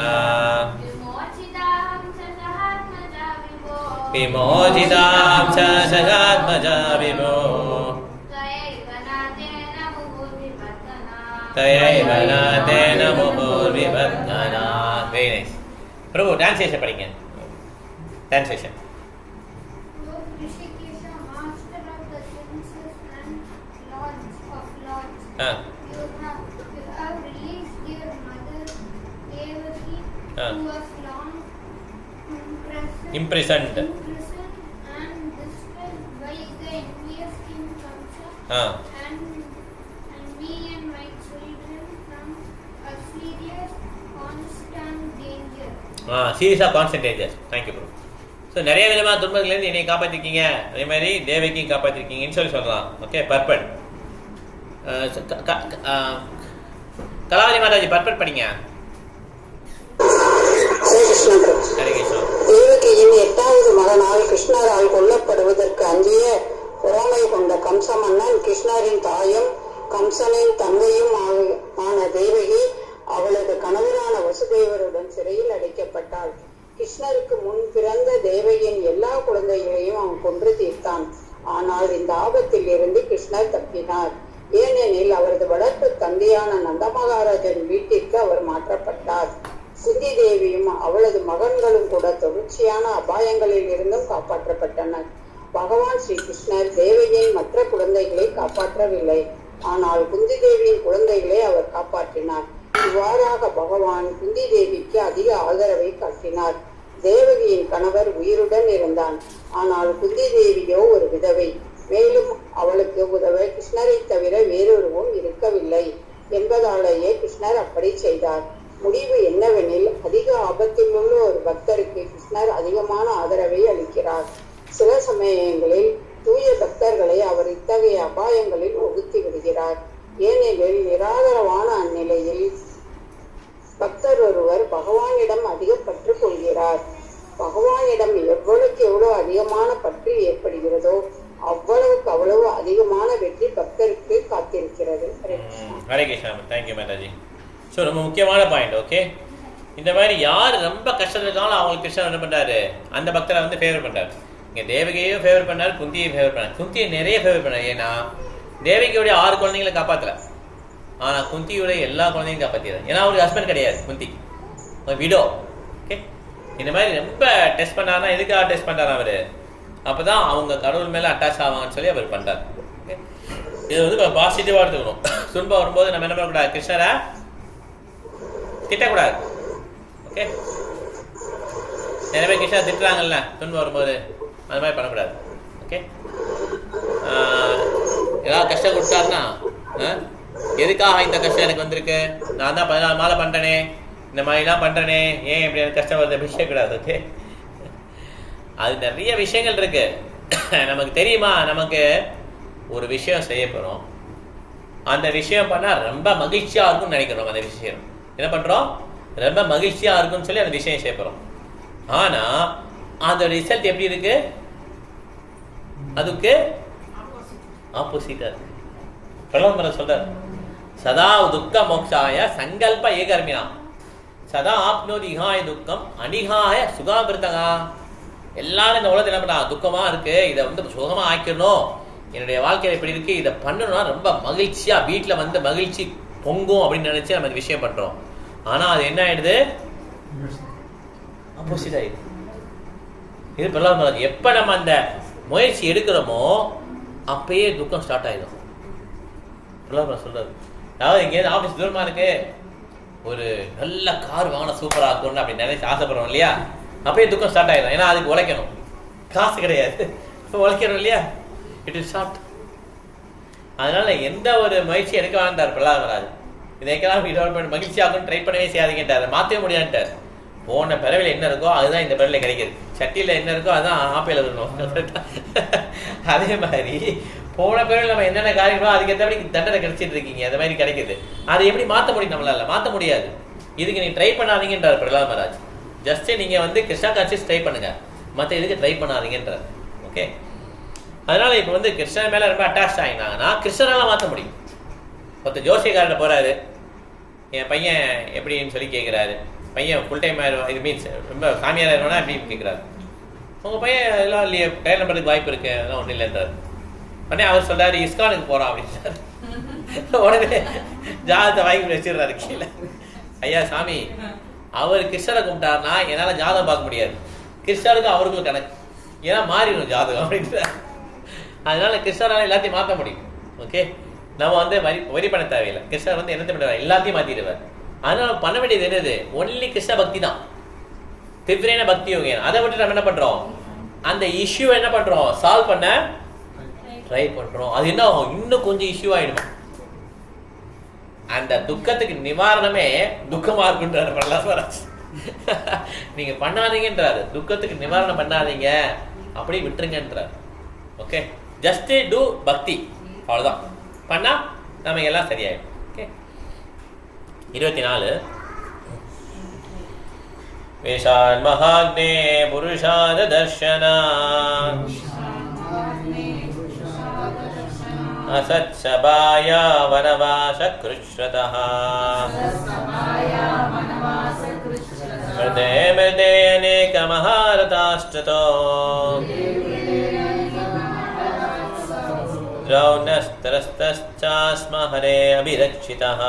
विमोचितां च सगात्मजा विभो तयैव नातेन मुहुर्विबद्धना. Very nice. प्रभु ट्रांसलेशन पढ़ेंगे. Translation. Rishikesha, master of the princes and lords of lords, have released their mother Devaki, who was long imprisoned and distressed by the envious King Kamsa, and me and my children from a serious constant danger. சீரியஸாக constant danger. Thank you bro. So நிறைய விதமான துன்பங்கள்லேருந்து என்னை காப்பாற்றிருக்கீங்க, அதே மாதிரி தேவகியும் காப்பாற்றிருக்கீங்கன்னு சொல்லலாம். Okay, பர்பட். Kalavathi Mataji பர்பட் படிங்க. தேவகியின் 8வது மகனால் கிருஷ்ணரால் கொல்லப்படுவதற்கு அஞ்சிய பொறாமை கொண்ட கம்ச மன்னன் கிருஷ்ணரின் தாயும் கம்சனின் தங்கையும் ஆன தேவகி அவளது கணவரான வசுதேவருடன் சிறையில் அடைக்கப்பட்டாள். கிருஷ்ணருக்கு முன் பிறந்த தேவகியின் எல்லா குழந்தைகளையும் அவன் கொன்று தீர்த்தான். ஆனால் இந்த ஆபத்தில் இருந்து கிருஷ்ணர் தப்பினார். ஏனெனில் அவரது வளர்ப்பு தந்தையான நந்த மகாராஜன் வீட்டிற்கு அவர் மாற்றப்பட்டார். குந்தி தேவியும் அவளது மகன்களும் கூட தொடர்ச்சியான அபாயங்களில் இருந்தும் காப்பாற்றப்பட்டனர். பகவான் ஸ்ரீ கிருஷ்ணர் தேவகியின் மற்ற குழந்தைகளை காப்பாற்றவில்லை, ஆனால் குந்தி தேவியின் குழந்தைகளை அவர் காப்பாற்றினார். இவ்வாறாக பகவான் குந்தி தேவிக்கு அதிக ஆதரவை காட்டினார். தேவகியின் கணவர் உயிருடன் இருந்தான், ஆனால் குந்தி தேவியோ ஒரு விதவை. மேலும் அவளுக்கு உதவ கிருஷ்ணரை தவிர வேறொருவும் இருக்கவில்லை என்பதாலேயே கிருஷ்ணர் அப்படி செய்தார். முடிவு என்னவெனில், அதிக ஆபத்தில் உள்ள ஒரு பக்தருக்கு கிருஷ்ணர் அதிகமான ஆதரவை அளிக்கிறார். சில சமயங்களில் தூய பக்தர்களை அவர் இத்தகைய அபாயங்களில் ஒதுக்கி விடுகிறார். ஏனெனில் நிராதரவான அந்நிலையில் பக்தர் ஒருவர் பகவானிடம் அதிக பற்று கொள்கிறார். பகவானிடம் எவ்வளவுக்கு எவ்வளவு அதிகமான பற்று ஏற்படுகிறதோ அவ்வளவுக்கு அவ்வளவு அதிகமான வெற்றி பக்தருக்கு காத்திருக்கிறது. ஹரே கிருஷ்ணா. தேங்க்யூ மாதாஜி. ஸோ ரொம்ப முக்கியமான பாயிண்ட். ஓகே, இந்த மாதிரி யார் ரொம்ப கஷ்டத்தில் இருக்காங்களோ அவங்களுக்கு கிருஷ்ணர் என்ன பண்ணுறாரு, அந்த பக்தரை வந்து ஃபேவர் பண்ணுறாரு. இங்கே தேவகியையும் ஃபேவர் பண்ணார், குந்தியை ஃபேவர் பண்ணார். குந்தியை நிறைய ஃபேவர் பண்ணார். ஏன்னா தேவகியோடைய 6 குழந்தைங்களை காப்பாற்றல, ஆனால் குந்தியோடைய எல்லா குழந்தையும் காப்பாற்றிடுறாரு. ஏன்னா அவருக்கு ஹஸ்பண்ட் கிடையாது, குந்தி விடோ. ஓகே, இந்த மாதிரி ரொம்ப டெஸ்ட் பண்ணாருன்னா எதுக்காக டெஸ்ட் பண்ணுறாரு அவர்? அப்போ தான் அவங்க கடவுள் மேலே அட்டாச் ஆவாங்கன்னு சொல்லி அவர் பண்ணுறாரு. ஓகே, இது வந்து பாசிட்டிவாக எடுத்துக்கணும். துன்பம் வரும்போது நம்ம என்ன பண்ணக்கூடாது, கிருஷ்ணரை திட்டக்கூடாது. ஓகே, நிறைய பேர் கிருஷ்ணர் திட்டுறாங்கல்ல துன்பம் வரும்போது, அது மாதிரி பண்ணக்கூடாது. ஓகே, ஏதாவது கஷ்டம் கொடுத்தாருன்னா எதுக்காக இந்த கஷ்டம் எனக்கு வந்திருக்கு, நான் தான் 14 மாலை பண்ணுறேனே, இந்த மாதிரிலாம் பண்ணுறேனே, ஏன் இப்படி எனக்கு கஷ்டம் வருது அப்படி செய்யக்கூடாது. ஓகே, அது நிறைய விஷயங்கள் இருக்கு. நமக்கு தெரியுமா, நமக்கு ஒரு விஷயம் செய்ய போகிறோம், அந்த விஷயம் பண்ணால் ரொம்ப மகிழ்ச்சியாக இருக்கும்னு நினைக்கிறோம். அந்த விஷயம் என்ன பண்ணுறோம், ரொம்ப மகிழ்ச்சியாக இருக்கும்னு சொல்லி அந்த விஷயம் செய்ய போகிறோம். ஆனால் அதோட ரிசல்ட் எப்படி இருக்கு, அதுக்கு ஆப்போசிட்டா இருக்கு. பிரகலாத் சொல்றார், சதா துக்க மோக்ஷாய சங்கல்ப ஏகர்மியா சதா ஆப்னோதி இகாய துக்கம் அனிகாய சுகாபிருத்தகா. எல்லாரும் இந்த உலகத்தில் என்ன பண்ணா, துக்கமா இருக்கு, இதை வந்து சுகமா ஆக்கிடணும், என்னுடைய வாழ்க்கையில இப்படி இருக்கு, இதை பண்ணணும்னா ரொம்ப மகிழ்ச்சியா வீட்டில் வந்து மகிழ்ச்சி பொங்கும் அப்படின்னு நினைச்சு நம்ம இந்த விஷயம் பண்றோம். ஆனா அது என்ன ஆயிடுது, ஆப்போசிட் ஆயிடுது. இது பிரகலாத் மகாராஜ் எப்ப நம்ம அந்த முயற்சி எடுக்கிறோமோ அப்பயே துக்கம் ஸ்டார்ட் ஆயிடும். பிரகலாத் சொல்றாரு, அதாவது எங்கேயாவது ஆஃபீஸ் தூரமா இருக்கு, ஒரு நல்ல கார் வாங்கின சூப்பராக இருக்கும்னு அப்படி நினைச்சு ஆசைப்படுறோம் இல்லையா, அப்பயே துக்கம் ஸ்டார்ட் ஆயிடும். ஏன்னா அதுக்கு உழைக்கணும், காசு கிடையாது, உழைக்கணும் இல்லையா, இட் இஸ் ஷார்ட். அதனால எந்த ஒரு முயற்சி எடுக்க வேண்டார் பிரகலாத் மகாராஜ். இதை எக்கனாமிக் டெவலப்மெண்ட் மகிழ்ச்சியாகும் ட்ரை பண்ணவே செய்யாதீங்கட்டார், மாற்றவே முடியாதுட்டார். போன பிறவில என்ன இருக்கோ அதுதான் இந்த பிறவில கிடைக்குது, சட்டியில் என்ன இருக்கோ அதுதான் ஆப்பையில் இருக்கணும். அதே மாதிரி போன பிறவில நம்ம என்னென்ன காரியங்களோ அதுக்கேற்றபடி தண்டனை கிடைச்சிட்டு இருக்கீங்க, அந்த மாதிரி கிடைக்குது. அதை எப்படி மாற்ற முடியும், நம்மளால மாற்ற முடியாது. இதுக்கு நீ ட்ரை பண்ணாதீங்கன்றார் பிரகலாத் மகாராஜ். ஜஸ்ட் நீங்க வந்து கிருஷ்ணா கான்சியஸ் ட்ரை பண்ணுங்க, மற்ற இதுக்கு ட்ரை பண்ணாதீங்கன்றார். ஓகே, அதனால இப்போ வந்து கிருஷ்ணன் மேல ரொம்ப அட்டாச் ஆகினாங்கன்னா கிருஷ்ணனால மாற்ற முடியும். ஒருத்தர் ஜோசியக்காரன் போறாரு, என் பையன் எப்படின்னு சொல்லி கேட்கிறாரு. பையன் ஃபுல் டைம் ஆயிடுவான், இது மீன்ஸ் ரொம்ப சாமியார் ஆயிடுவானா அப்படின்னு கேட்குறாரு. உங்கள் பையன் எல்லாம் இல்லையே, கல்யாணம் பண்ணுறதுக்கு வாய்ப்பு இருக்கு, அதெல்லாம் ஒன்றும் இல்லைன்றார். உடனே அவர் சொல்றாரு, இஸ்கானுக்கு போகிறான் அப்படின்றாரு. உடனே ஜாதகத்தை வாங்கி வச்சிடுறாரு கீழே. ஐயா சாமி, அவர் கிருஷ்ணரை கும்பிட்டாருன்னா என்னால் ஜாதகம் பார்க்க முடியாது, கிருஷ்ணருக்கு அவருக்கும் கணக்கு, ஏன்னா மாறிடும் ஜாதகம் அப்படின்றார். அதனால கிருஷ்ணரால எல்லாத்தையும் மாற்ற முடியும். ஓகே, நம்ம வந்து வரி பண்ண தேவையில்லை. கிருஷ்ணர் வந்து என்ன பண்ணுவார், எல்லாத்தையும் மாத்திடுவார். அதனால பண்ண வேண்டியது என்னது, ஒன்லி கிருஷ்ண பக்தி தான், திவ்ரேன பக்தி யோகேன. அதை விட்டு நம்ம என்ன பண்றோம், அந்த இஷ்யூ என்ன பண்றோம், சால்வ் பண்ண ட்ரை பண்றோம். அது என்ன ஆகும், இன்னும் கொஞ்சம் இஷ்யூ ஆயிடுமா. அந்த துக்கத்துக்கு நிவாரணமே துக்கமா இருக்குன்றாரு பிரகலாத். நீங்க பண்ணாதீங்கன்றாரு, துக்கத்துக்கு நிவாரணம் பண்ணாதீங்க, அப்படி விட்டுருங்கன்றாரு. ஓகே, ஜஸ்ட் டூ பக்தி, அவ்வளவுதான். பண்ணா நமக்கு எல்லாம் சரியாயிடும். ஓகே. 24 வேஷான் மகாக்னே புருஷாத தர்ஷனா அசத்சபாயா வனவாச கிருஷ்ணதஹ மிருதே மிருதே அநேக மகாரதாஸ்ததோ द्रौण्यस्तरस्तश्चास्म हरे अभिरक्षितः.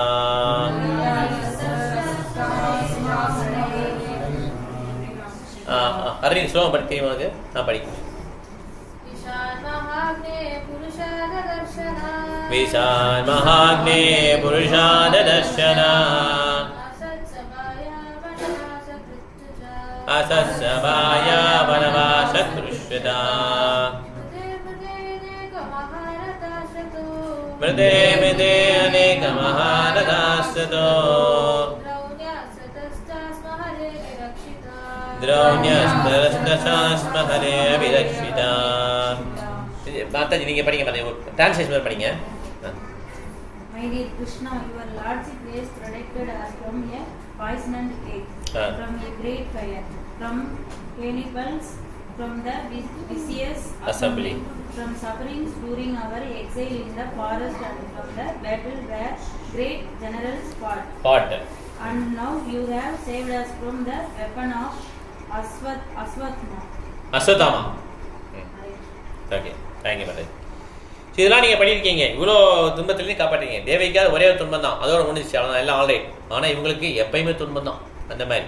हरि श्लोक पढ़ती हूँ आगे. हाँ पढ़ी. विशाल महाग्ने पुरुषाद दर्शना असत्सभाया वनवास कृष्यता मृदे मृदे अनेक महारथास्ततो द्रौण्यस्तरस्तस्म हरे अभिरक्षिता. माताजी நீங்க படிங்க, ட்ரான்ஸ்லேஷன் படிங்க. My dear Krishna, your lordship is protected us from a poisoned egg, from a great fire, from cannibals, from the vicious assembly, from sufferings during our exile in the forest, and from the battle where great generals fought. And now you have saved us from the weapon of Aswathama. Okay, thank you madam. இதெல்லாம் நீங்கள் பண்ணியிருக்கீங்க, இவ்வளோ துன்பத்துலேருந்து காப்பாற்றீங்க. தேவைக்காக ஒரே ஒரு துன்பம் தான், அதோட முடிஞ்சிச்சு, அவ்வளோ எல்லாம் ஆல்ரைட். ஆனால் இவங்களுக்கு எப்பயுமே துன்பம் தான். அந்த மாதிரி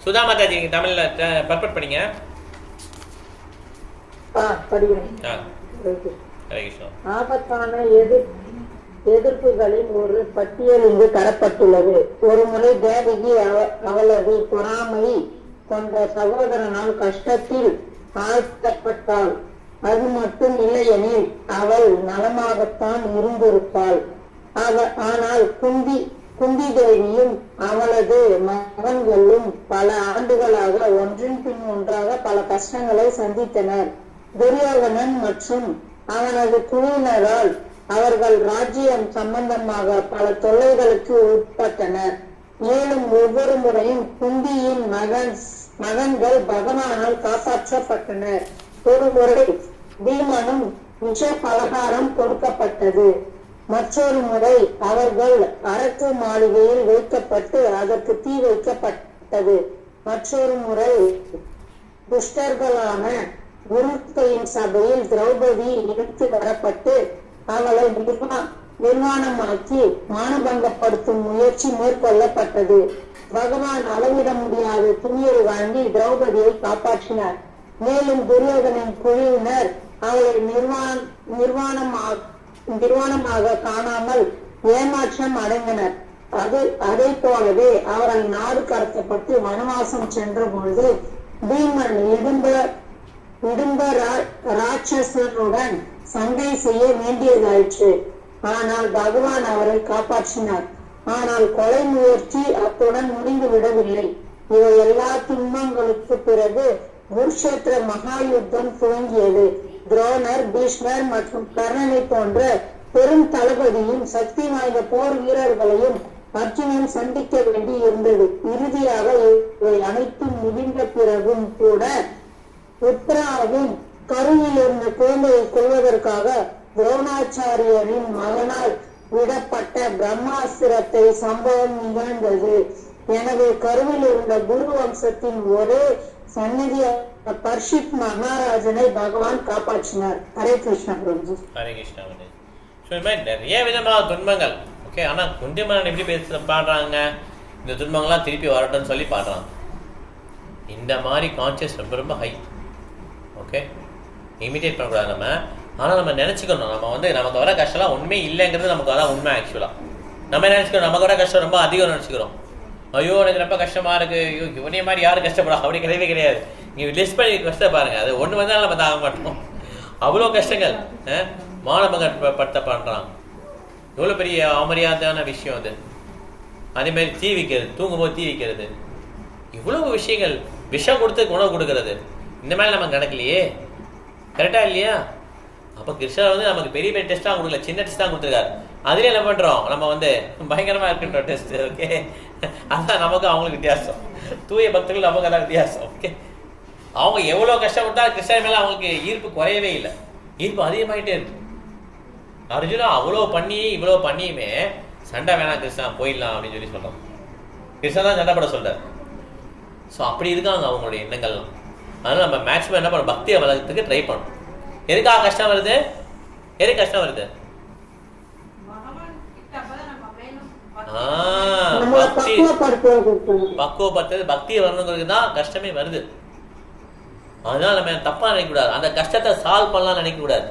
சுதா மாதாஜி நீங்கள் தமிழில் பர்பட் படிங்க. ஆபத்தான எதிர்ப்புகளின் ஒரு பட்டியல் இங்கு தரப்பட்டுள்ளது. ஒரு முறை தேவகி அவளது பொறாமை கொண்ட சகோதரனால் கஷ்டத்தில் ஆழ்த்தப்பட்டாள். அது மட்டும் இல்லையெனில் அவள் நலமாகத்தான் இருந்திருப்பாள். ஆனால் குந்தி தேவியும் அவளது மகன்களும் பல ஆண்டுகளாக ஒன்றின் பின் ஒன்றாக பல கஷ்டங்களை சந்தித்தனர். துரியோதனன் மற்றும் அவனது குழுவினரால் அவர்கள் ராஜ்யம் சம்பந்தமாக பல தொல்லைகளுக்கு உட்பட்டனர். மேலும் ஒவ்வொரு முறையும் குந்தியின் மகன்கள் பகவானால் காப்பாற்றப்பட்டனர். ஒரு முறை பீமனும் விஷ பலகாரம் கொடுக்கப்பட்டது. மற்றொரு முறை அவர்கள் அரக்கு மாளிகையில் வைக்கப்பட்டு அதற்கு தீ வைக்கப்பட்டது. மற்றொரு முறை துஷ்டர்களான குருக்கையின் சபையில் திரௌபதி இழுத்து வரப்பட்டு அவளை நிர்வாணமாக்கி மானபங்கப்படுத்தும் முயற்சி மேற்கொள்ளப்பட்டது. பகவான் அளவிட முடியாத துணியை வாங்கி திரௌபதியை காப்பாற்றினார். மேலும் துரியோதனின் குழுவினர் அவளை நிர்வாணமாக காணாமல் ஏமாற்றம் அடைந்தனர். அதை போலவே அவர்கள் நாடு கடத்தப்பட்டு வனவாசம் சென்ற பொழுது பீமன் இடும்ப ராட்சசனுடன் சண்டை செய்ய வேண்டியதாயிற்று. ஆனால் பகவான் அவரை காப்பாற்றினார். ஆனால் கொலை முயற்சி அத்துடன் முடிந்து விடவில்லை. இவை எல்லா துன்பங்களுக்கு பிறகு குருஷேத்திர மகா யுத்தம் துவங்கியது. துரோணர், பீஷ்மர் மற்றும் கர்ணனை போன்ற பெரும் தளபதியும் சக்தி வாய்ந்த போர் வீரர்களையும் அர்ஜுனன் சந்திக்க வேண்டி இருந்தது. இறுதியாக இவை அனைத்தும் முடிந்த பிறகும் கூட உத்தராவின் கருவில் இருந்த குழந்தையை கொள்வதற்காக துரோணாச்சாரியரின் மகனால் விடப்பட்ட பிரம்மாஸ்திரத்தை சம்பவம் நிகழ்ந்தது. எனவே கருவில் இருந்த குரு வம்சத்தின் ஒரே சந்நிதியான பர்ஷித் மகாராஜனை பகவான் காப்பாற்றினார். ஹரே கிருஷ்ணா பிரபு. ஹரே கிருஷ்ணா. நிறைய விதமான துன்பங்கள். ஓகே, ஆனா குந்திமரன் எப்படி பாடுறாங்க, இந்த துன்பங்கள்லாம் திருப்பி வரட்டும்னு சொல்லி பாடுறாங்க. இந்த மாதிரி கான்சியஸ் ரொம்ப ரொம்ப ஹை. ஓகே, இமிடியேட் பண்ணக்கூடாது. நம்ம ஆனால் நம்ம நினச்சிக்கணும், நம்ம வந்து நமக்கு வர கஷ்டம்லாம் உண்மை இல்லைங்கிறது நமக்கு அதான் உண்மை. ஆக்சுவலாக நம்ம நினச்சிக்கிறோம் நமக்கு வர கஷ்டம் ரொம்ப அதிகம் நினச்சிக்கிறோம். ஐயோ எனக்கு ரொம்ப கஷ்டமாக இருக்குது, ஐயோ இவனே மாதிரி யாரும் கஷ்டப்படா, அப்படி கிடையவே கிடையாது. நீங்கள் லிஸ்ட் பண்ணி கஷ்டம் பாருங்க, அது ஒன்று வந்தாலும் நம்ம தாங்க மாட்டோம். அவ்வளோ கஷ்டங்கள் மானபங்கப்படுத்த பண்ணுறாங்க. எவ்வளோ பெரிய அவமரியாதையான விஷயம் அது. அதேமாதிரி தீ வைக்கிறது, தூங்கும்போது தீ வைக்கிறது, இவ்வளவு விஷயங்கள். விஷம் கொடுத்து உணவு கொடுக்கறது, இந்த மாதிரி நமக்கு நடக்கலையே, கரெக்டாக இல்லையா? அப்போ கிருஷ்ணர் வந்து நமக்கு பெரிய பெரிய டெஸ்ட்லாம் கொடுக்கல, சின்ன டெஸ்ட் தான் கொடுத்துருக்காரு. அதுலேயே என்ன பண்ணுறோம், நம்ம வந்து பயங்கரமாக இருக்கின்ற டெஸ்ட். ஓகே, அதுதான் நமக்கு அவங்களுக்கு வித்தியாசம். தூய பக்தர்கள் நமக்கு அதான் வித்தியாசம். ஓகே, அவங்க எவ்வளோ கஷ்டப்பட்டா கிருஷ்ணர் மேலே அவங்களுக்கு ஈர்ப்பு குறையவே இல்லை, ஈர்ப்பு அதிகமாகிட்டே இருக்கு. அர்ஜுனா அவ்வளோ பண்ணி இவ்வளோ பண்ணியுமே சண்டை வேணாம் கிருஷ்ணா போயிடலாம் அப்படின்னு சொல்லி சொல்கிறோம். கிருஷ்ணா தான் சண்டை பட சொல்கிறார். ஸோ அப்படி இருக்காங்க அவங்களுடைய எண்ணங்கள்லாம். அதனால் நம்ம மேக்ஸிமம் என்ன பண்ணணும், பக்தியை வளர்க்கறதுக்கு ட்ரை பண்ணணும். எதுக்காக கஷ்டம் வருது, எதுக்கு கஷ்டம் வருது? பக்தி பக்குவப்படுத்துறது, பக்தியை வரணுங்கிறது தான் கஷ்டமே வருது. அதனால நம்ம தப்பா நினைக்கக்கூடாது, அந்த கஷ்டத்தை சால்வ் பண்ணலாம் நினைக்கக்கூடாது.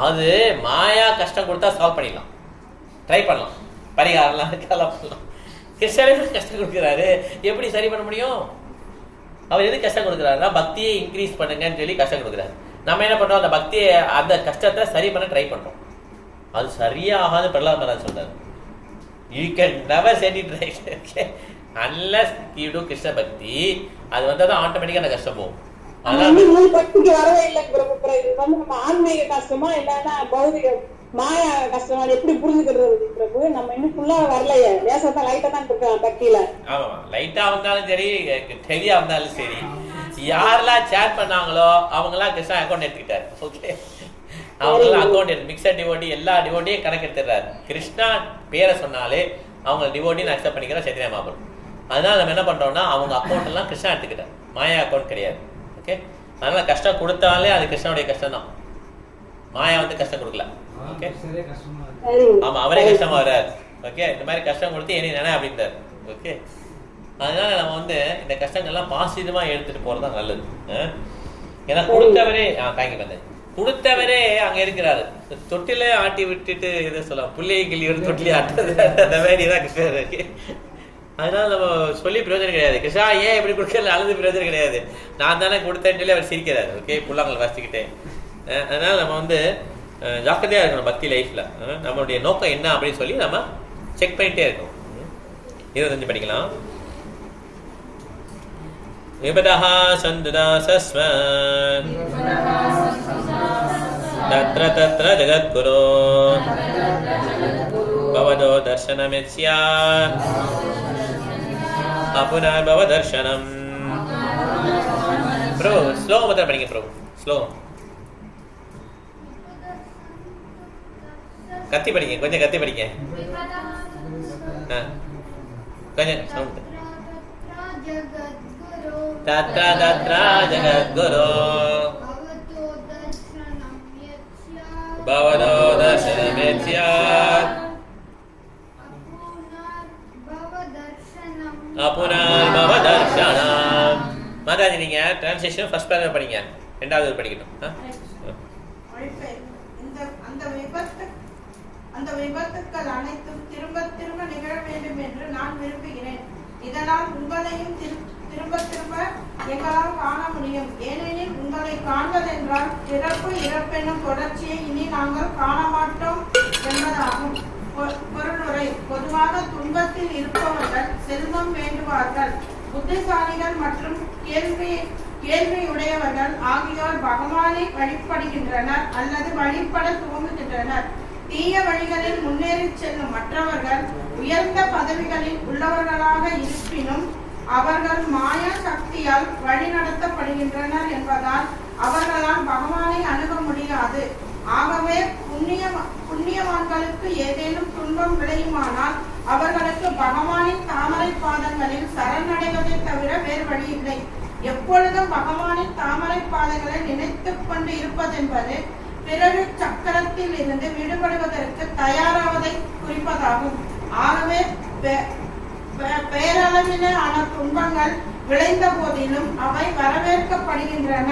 அது மாயா கஷ்டம் கொடுத்தா சால்வ் பண்ணிடலாம், ட்ரை பண்ணலாம், பரிகாரம்லாம் பண்ணலாம். கிருஷ்ணரே கஷ்டம் கொடுக்குறாரு, எப்படி சரி பண்ண முடியும்? அவர் எது கஷ்டம் கொடுக்குறாருன்னா பக்தியை இன்க்ரீஸ் பண்ணுங்கன்னு சொல்லி கஷ்டம் கொடுக்குறாரு. நம்ம என்ன பண்றோம், அந்த பக்தியை அந்த கஷ்டத்தை சரி பண்ண ட்ரை பண்றோம். அது சரியாகாது பிரகலாத் மகாராஜ் சொல்றாரு. You can never set it right, okay? Unless you do Krishna bhakti, அது வந்தாதான் ஆட்டோமேட்டிக்கா அந்த கஷ்டம் போகும். பக்திக்கு வரவே இல்லை பிரபு. இது வந்து நம்ம ஆன்மீக கஷ்டமா இல்லைன்னா பௌதிக மாயா கஷ்டமா எப்படி புரிஞ்சுக்கிறது பிரபு? நம்ம இன்னும் ஃபுல்லா வரலையே, லேசா லைட்டா தான் இருக்கோம் பக்தியில. ஆமா, லைட்டா வந்தாலும் சரி, ஹெவியா வந்தாலும் சரி, யாரெல்லாம் சேட் பண்ணாங்களோ அவங்கெல்லாம் கிருஷ்ணா அக்கௌண்ட் எடுத்துக்கிட்டாரு. ஓகே, அவங்கெல்லாம் அக்கௌண்ட் எடுத்து மிக்சர் டிவோட்டி எல்லா டிவோட்டியும் கணக்கு எடுத்துடுறாரு. கிருஷ்ணா பேரை சொன்னாலே அவங்க டிவோட்டின்னு அக்செப்ட் பண்ணிக்கிறா சைத்தன்ய மகாபிரபு. அதனால நம்ம என்ன பண்றோம்னா அவங்க அக்கௌண்ட் எல்லாம் கிருஷ்ணா எடுத்துக்கிட்டார், மாயா அக்கௌண்ட் கிடையாது. ஓகே, அதனால கஷ்டம் கொடுத்தாலே அது கிருஷ்ணனுடைய கஷ்டம் தான், மாயா வந்து கஷ்டம் கொடுக்கல. ஓகே, ஆமா, அவரே கஷ்டமா வர்றாரு. ஓகே, இந்த மாதிரி கஷ்டம் கொடுத்து என்ன நினை அப்படின்றாரு. ஓகே, அதனால நம்ம வந்து இந்த கஷ்டங்கள்லாம் பாசிட்டிவா எடுத்துட்டு போறதுதான் நல்லது. ஏன்னா கொடுத்தவரே தாங்கி வந்தேன், கொடுத்தவரே அங்க இருக்கிறாரு. தொட்டிலே ஆட்டி விட்டுட்டு இதை சொல்லலாம், பிள்ளையை கிள்ளி ஒரு தொட்டிலே ஆட்டுறது, அந்த மாதிரி தான் கிருஷ்ணர் இருக்கு. அதனால நம்ம சொல்லி பிரயோஜனம் கிடையாது. கிருஷ்ணா ஏன் இப்படி கொடுக்கறது, அழுது பிரயோஜனம் கிடையாது. நான் தானே கொடுத்தேன்னு சொல்லி அவர் சிரிக்கிறாரு. ஓகே, புள்ளாங்களை வாசிக்கிட்டே. அதனால நம்ம வந்து ஜாக்கிரதையா இருக்கணும் பக்தி லைஃப்ல. நம்மளுடைய நோக்கம் என்ன அப்படின்னு சொல்லி நம்ம செக் பண்ணிட்டே இருக்கணும். 25 படிக்கலாம். விபதஹ சந்துதாசஸ்வ தத்ர தத்ர ஜகத்குரு பவதோ தர்சனமித்யா அபுனர்பவ தர்சனம். ப்ரோ ஸ்லோகம் மட்டும் படிங்க ப்ரோ, ஸ்லோகம் கத்தி படிங்க, கொஞ்சம் கத்தி படிங்க, கொஞ்சம் சவுண்ட். தத்ர தத்ர ஜகத்குரு பவதோ தர்சனமித்யா அபுனர்பவ தர்சனம். மாதாஜி நீங்க டிரான்ஸ்லேஷன் ஃபர்ஸ்ட் பேராகிராஃப் படிங்க, ரெண்டாவது படிக்கணும். அந்த விபத்துக்கள் அனைத்தும் திரும்ப திரும்ப நிகழ வேண்டும் என்று நான் விரும்புகிறேன். இதனால் உங்களையும் திரும்ப திரும்ப எங்களால் காண முடியும். ஏனெனில் உங்களை காண்பதென்றால் பிறப்பு இறப்பெனும் தொடர்ச்சியை இனி நாங்கள் காண மாட்டோம் என்பதாகும். பொருளுரை: பொதுவாக துன்பத்தில் இருப்பவர்கள் செல்வம் வேண்டுவார்கள். புத்திசாலிகள் மற்றும் கேள்வியுடையவர்கள் ஆகியோர் பகவானை வழிபடுகின்றனர் அல்லது வழிபட துவங்குகின்றனர். தீய வழிகளில் முன்னேறி செல்லும் மற்றவர்கள் உயர்ந்த பதவிகளில் உள்ளவர்களாக இருப்பினும் அவர்கள் மாயா சக்தியால் வழிநடத்தப்படுகின்றனர் என்பதால் அவர்களால் பகவானை அணுக முடியாது. ஆகவே புண்ணியவான்களுக்கு ஏதேனும் துன்பம் விளையுமானால் அவர்களுக்கு பகவானின் தாமரை பாதங்களில் சரணடைவதை தவிர வேறு வழி இல்லை. எப்பொழுதும் பகவானின் தாமரை பாதங்களை நினைத்துக் கொண்டு இருப்பதென்பது பிறகு சக்கரத்தில் இருந்து விடுபடுவதற்கு தயாராவதை குறிப்பதாகும். ஆகவே பேரளவிலான துன்பங்கள் விளைந்த போதிலும் அவை வரவேற்கப்படுகின்றன.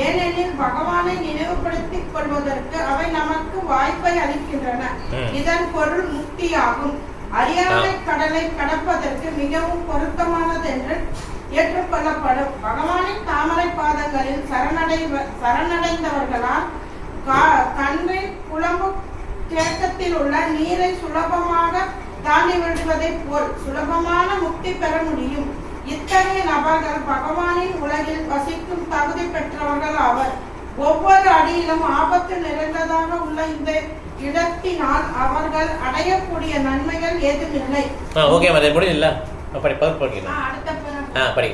ஏனெனில் பகவானை நினைவுபடுத்திக் கொள்வதற்கு அவை நமக்கு வாய்ப்பை அளிக்கின்றன. இதன் பொருள் முக்தியாகும். அறியாமை கடலை கடப்பதற்கு மிகவும் பொருத்தமானது என்று ஏற்றுக்கொள்ளப்படும். பகவானின் தாமரை பாதங்களில் சரணடைந்தவர்களால் கண்ணின் குழம்பு தேக்கத்தில் உள்ள நீரை சுலபமாக தாண்டி விடுவதை போல் சுலபமான முக்தி பெற முடியும். இத்தகைய நபர்கள் பகவானின் உலகில் வசிக்கும் தகுதி பெற்றவர்கள் ஆவர். ஒவ்வொரு அடியிலும் ஆபத்து நிறைந்ததாக உள்ள இந்த இடத்தினால் அவர்கள் அடையக்கூடிய நன்மைகள் ஏதுமில்லை. ஓகே மதே முடியல படி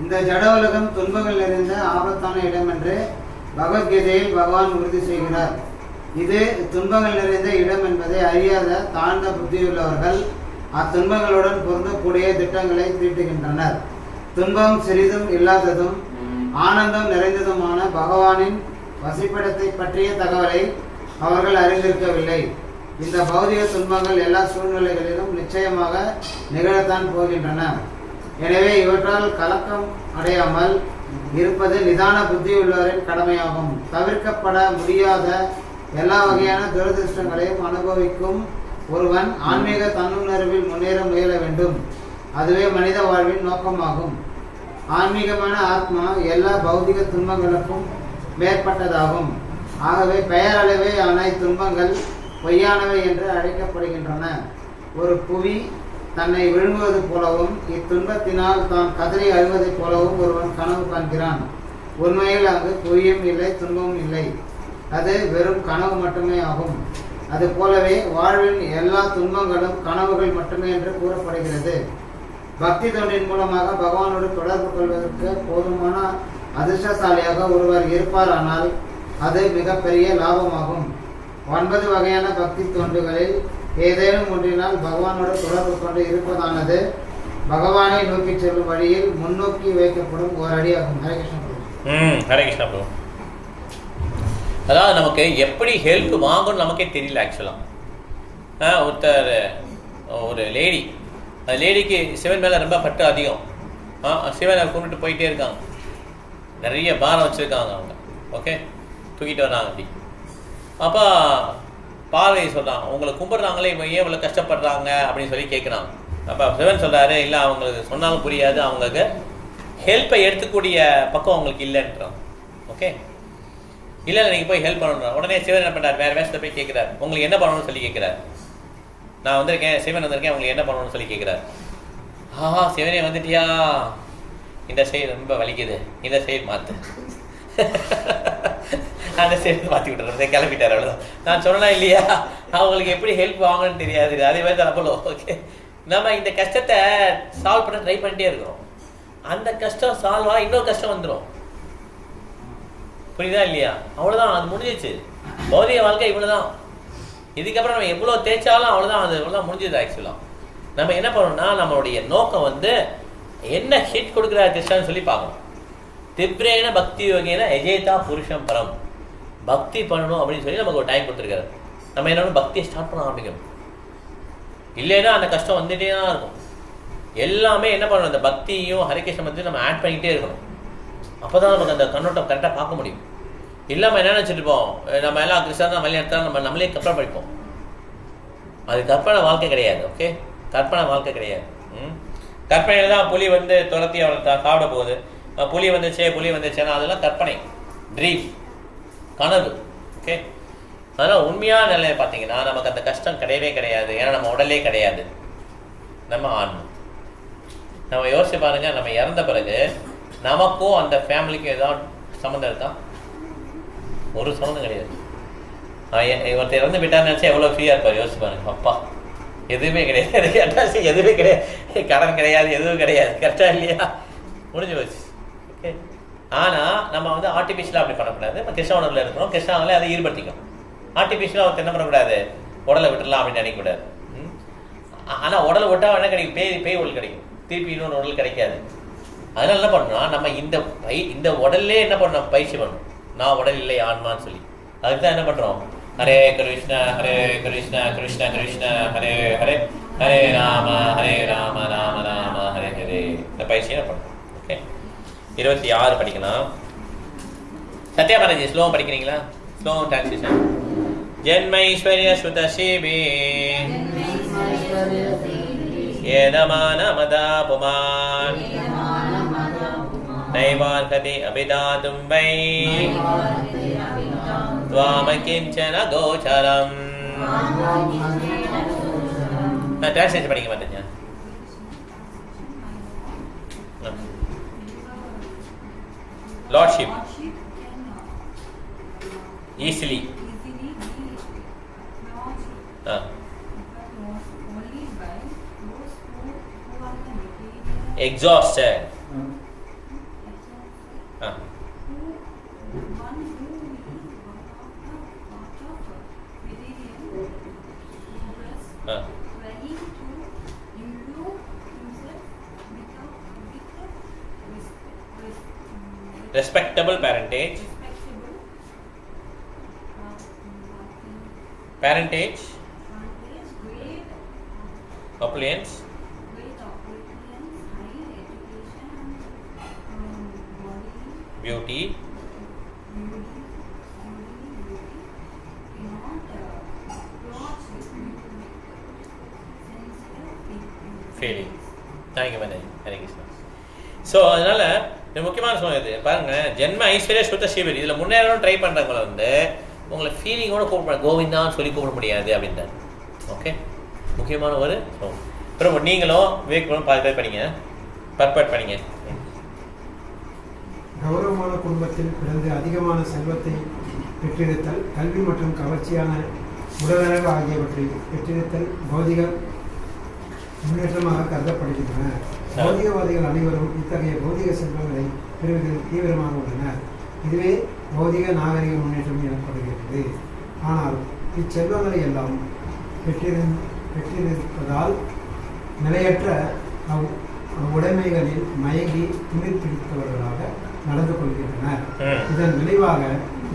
இந்த ஜட உலகம் துன்பங்கள் நிறைந்த ஆபத்தான இடம் என்று பகவத்கீதையில் பகவான் உறுதி செய்கிறார். இது துன்பங்கள் நிறைந்த இடம் என்பதை அறியாத தாழ்ந்த புத்தியுள்ளவர்கள் அத்துன்பங்களுடன் பொருந்தக்கூடிய திட்டங்களை தீட்டுகின்றனர். துன்பம் சிறிதும் இல்லாததும் ஆனந்தம் நிறைந்ததுமான பகவானின் வசிப்பிடத்தை பற்றிய தகவலை அவர்கள் அறிந்திருக்கவில்லை. இந்த பௌதிக துன்பங்கள் எல்லா சூழ்நிலைகளிலும் நிச்சயமாக நிகழத்தான் போகின்றன. எனவே இவற்றால் கலக்கம் அடையாமல் இருப்பது நிதான புத்தி உள்ளவரின் கடமையாகும். தவிர்க்கப்பட முடியாத எல்லா வகையான துரதிருஷ்டங்களையும் அனுபவிக்கும் ஒருவன் ஆன்மீக தன்னுணர்வில் முன்னேற முயல வேண்டும். அதுவே மனித வாழ்வின் நோக்கமாகும். ஆன்மீகமான ஆத்மா எல்லா பௌதிக துன்பங்களுக்கும் மேற்பட்டதாகும். ஆகவே பெயரளவே ஆன இத்துன்பங்கள் பொய்யானவை என்று அழைக்கப்படுகின்றன. ஒரு புவி தன்னை விழுங்குவது போலவும் இத்துன்பத்தினால் தான் கதறி அழுவதைப் போலவும் ஒருவன் கனவு காண்கிறான். உண்மையில் அங்கு புவியும் இல்லை, துன்பமும் இல்லை. அது வெறும் கனவு மட்டுமே ஆகும். அது போலவே வாழ்வின் எல்லா துன்பங்களும் கனவுகள் மட்டுமே என்று கூறப்படுகிறது. பக்தி தொண்டின் மூலமாக பகவானோடு தொடர்பு கொள்வதற்கு போதுமான அதிர்ஷ்டசாலியாக ஒருவர் இருப்பாரானால் அது மிகப்பெரிய லாபமாகும். 9 வகையான பக்தி தொண்டுகளில் ஏதேனும் ஒன்றினால் பகவானோடு தொடர்பு கொண்டு இருப்பதானது பகவானை நோக்கி செல்லும் வழியில் முன்னோக்கி வைக்கப்படும் ஒரு அடியாகும். ஹரே கிருஷ்ணா பிரபு. ஹரே கிருஷ்ணா பிரபு. அதாவது நமக்கு எப்படி ஹெல்ப் வாங்கணும்னு நமக்கே தெரியல. ஆக்சுவலாக ஒரு லேடி, அந்த லேடிக்கு சிவன் மேலே ரொம்ப பட்டு அதிகம். சிவனை கும்பிட்டு போயிட்டே இருக்காங்க. நிறைய பாரம் வச்சுருக்காங்க அவங்க. ஓகே, தூக்கிட்டு வர்றாங்க. அப்படி அப்போ பார்வதி சொல்கிறாங்க, உங்களை கும்பிட்றாங்களே இவங்க ஏன் இவ்வளோ கஷ்டப்படுறாங்க அப்படின்னு சொல்லி கேட்குறாங்க. அப்போ சிவன் சொல்கிறாரு, இல்லை அவங்களுக்கு சொன்னாலும் புரியாது, அவங்களுக்கு ஹெல்ப்பை எடுத்துக்கூடிய பக்கம் அவங்களுக்கு இல்லைன்றாங்க. ஓகே, இல்லை நீங்கள் போய் ஹெல்ப் பண்ணணும். உடனே சிவன் என்ன பண்ணுறாரு, வேறு வேஷத்தை போய் கேட்குறாரு, உங்களுக்கு என்ன பண்ணணும்னு சொல்லி கேட்குறாரு. நான் வந்திருக்கேன், சிவன் வந்திருக்கேன், உங்களுக்கு என்ன பண்ணணும்னு சொல்லி கேட்குறாரு. சிவனே வந்துட்டியா, இந்த சைடு ரொம்ப வலிக்குது, இந்த சைடு மாற்று, அந்த சைடு மாற்றி விட்டுறது, கிளம்பிட்டார். அவ்வளோதான். நான் சொன்னேன் இல்லையா, அவங்களுக்கு எப்படி ஹெல்ப் வாங்கணும்னு தெரியாது. அதே மாதிரி தான் அப்போ. ஓகே, நம்ம இந்த கஷ்டத்தை சால்வ் பண்ண ட்ரை பண்ணிட்டே இருக்கிறோம். அந்த கஷ்டம் சால்வ் ஆக இன்னொரு கஷ்டம் வந்துடும். புரியுதா இல்லையா? அவ்வளோதான், அது முடிஞ்சிச்சு. பௌதிக வாழ்க்கை இவ்வளோதான். இதுக்கப்புறம் நம்ம எவ்வளோ தேய்ச்சாலும் அவ்வளோதான், அது இவ்வளோதான் முடிஞ்சது. ஆக்சுவலாக நம்ம என்ன பண்ணணும்னா, நம்மளுடைய நோக்கம் வந்து என்ன ஹிட் கொடுக்குறாரு கிருஷ்ணான்னு சொல்லி பார்க்கணும். திப்ரேன பக்தி யோகேன எஜேதா புருஷம் பரம். பக்தி பண்ணணும் அப்படின்னு சொல்லி நமக்கு ஒரு டைம் கொடுத்துருக்காரு. நம்ம என்ன பக்தியை ஸ்டார்ட் பண்ண ஆரம்பிக்கணும். இல்லைன்னா அந்த கஷ்டம் வந்துட்டே தான் இருக்கும். எல்லாமே என்ன பண்ணணும், அந்த பக்தியும் ஹரிகிருஷ்ண வந்து நம்ம ஆட் பண்ணிக்கிட்டே இருக்கணும். அப்போ தான் நமக்கு அந்த கண்ணோட்டம் கரெக்டாக பார்க்க முடியும். இல்லாமல் என்ன நினச்சிட்டுப்போம், நம்ம எல்லாம் கிருஷ்ணா தான் வழி எடுத்தால் நம்ம நம்மளே கற்பனை படிப்போம். அது கற்பனை வாழ்க்கை கிடையாது. ஓகே, கற்பனை வாழ்க்கை கிடையாது. கற்பனையில் தான் புலி வந்து துரத்தி அவனை சாப்பிட போகுது, புலி வந்துச்சேன்னா அதெல்லாம் கற்பனை, ட்ரீம், கனவு. ஓகே, அதனால் உண்மையான நிலையை பார்த்தீங்கன்னா நமக்கு அந்த கஷ்டம் கிடையவே கிடையாது. ஏன்னா நம்ம உடலே கிடையாது, நம்ம ஆன்மா. நம்ம யோசிச்சு பாருங்க, நம்ம இறந்த பிறகு நமக்கும் அந்த ஃபேமிலிக்கும் ஏதாவது சம்மந்தம் இருக்கா? ஒரு சம்மந்தம் கிடையாது. ஒருத்தர் இறந்து விட்டான்னு நினச்சா எவ்வளோ ஃப்ரீயாக இருப்பார். யோசிச்சு பாருங்க. அப்பா எதுவுமே கிடையாது, கேட்டாச்சு எதுவுமே கிடையாது, கடன் கிடையாது, எதுவும் கிடையாது. கரெக்டாக இல்லையா? முடிஞ்சு போச்சு. ஓகே, ஆனால் நம்ம வந்து ஆர்டிஃபிஷியலாக அப்படி பண்ணக்கூடாது. நம்ம கிருஷ்ண உணர்வில் இருக்கிறோம், கிருஷ்ணாவில் அதை ஈடுபடுத்திக்கணும். ஆர்டிஃபிஷியலாக ஒருத்தர் என்ன பண்ணக்கூடாது, உடலை விட்டுடலாம் அப்படின்னு நினைக்கக்கூடாது. ஆனால் உடலை விட்டால் என்ன கிடைக்கும், பேய் உடல் கிடைக்கும், திருப்பி இன்னொரு உடல் கிடைக்காது. அதனால என்ன பண்ணணும், நம்ம இந்த உடல்லே என்ன பண்ணணும், பயிற்சி பண்ணணும். நான் உடல் இல்லை ஆன்மான்னு சொல்லி. அதுக்கு தான் என்ன பண்ணுறோம், ஹரே கிருஷ்ண ஹரே கிருஷ்ண கிருஷ்ண கிருஷ்ண ஹரே ஹரே ஹரே ராம ராம ராம ஹரே ஹரே. இந்த பயிற்சியை என்ன பண்ணுறோம். ஓகே, 26 படிக்கலாம். சத்யா பாலாஜி ஸ்லோகம் படிக்கிறீங்களா? ஸ்லோகம் டிரான்ஸ்லேஷன். ஜென்மைஸ்வர்ய ஸ்ருதசேவே ஏதமான மதா புமான் நைவார்ஹதி அபிதாதும் வை த்வாம கிஞ்சன கோச்சரம். டிரான்ஸ்லேஷன் படிக்க மாட்டேங்க. Lordship easily exhausted respectable parentage opulence beauty feeling. Thank you Manoj. Hare Krishna. So அதனால இது முக்கியமான சொல்ல இது பாருங்க, ஜென்ம ஐஸ்வர்ய சுத்த சிவரி. இதுல முன்னேறணும் ட்ரை பண்றவங்கள வந்து உங்களை ஃபீலிங்கோட கூப்பிட கோவிந்தான்னு சொல்லி கூப்பிட முடியாது அப்படின்றாரு. ஓகே, முக்கியமான ஒரு அப்புறம் நீங்களும் விவேக் பாதி பேர் படிங்க, பர்பட் படிங்க. கௌரவமான குடும்பத்தில் பிறந்து அதிகமான செல்வத்தை பெற்றிருத்தல், கல்வி மற்றும் கவர்ச்சியான உடலழகு ஆகியவற்றை பெற்றிருத்தல் பௌதிக முன்னேற்றமாக கருதப்படுகின்றன. பௌதிகவாதிகள் அனைவரும் இத்தகைய பௌதிக செல்வங்களை பெறுவதில் தீவிரமாக உள்ளனர். இதுவே பௌதிக நாகரிக முன்னேற்றம் எனப்படுகிறது. ஆனால் இச்செல்வங்களை எல்லாம் பெற்றிருப்பதால் நிலையற்ற உடைமைகளில் மயங்கி திமிர் பிடித்தவர்களாக நடந்து கொள்கின்றனர். இதன் விளைவாக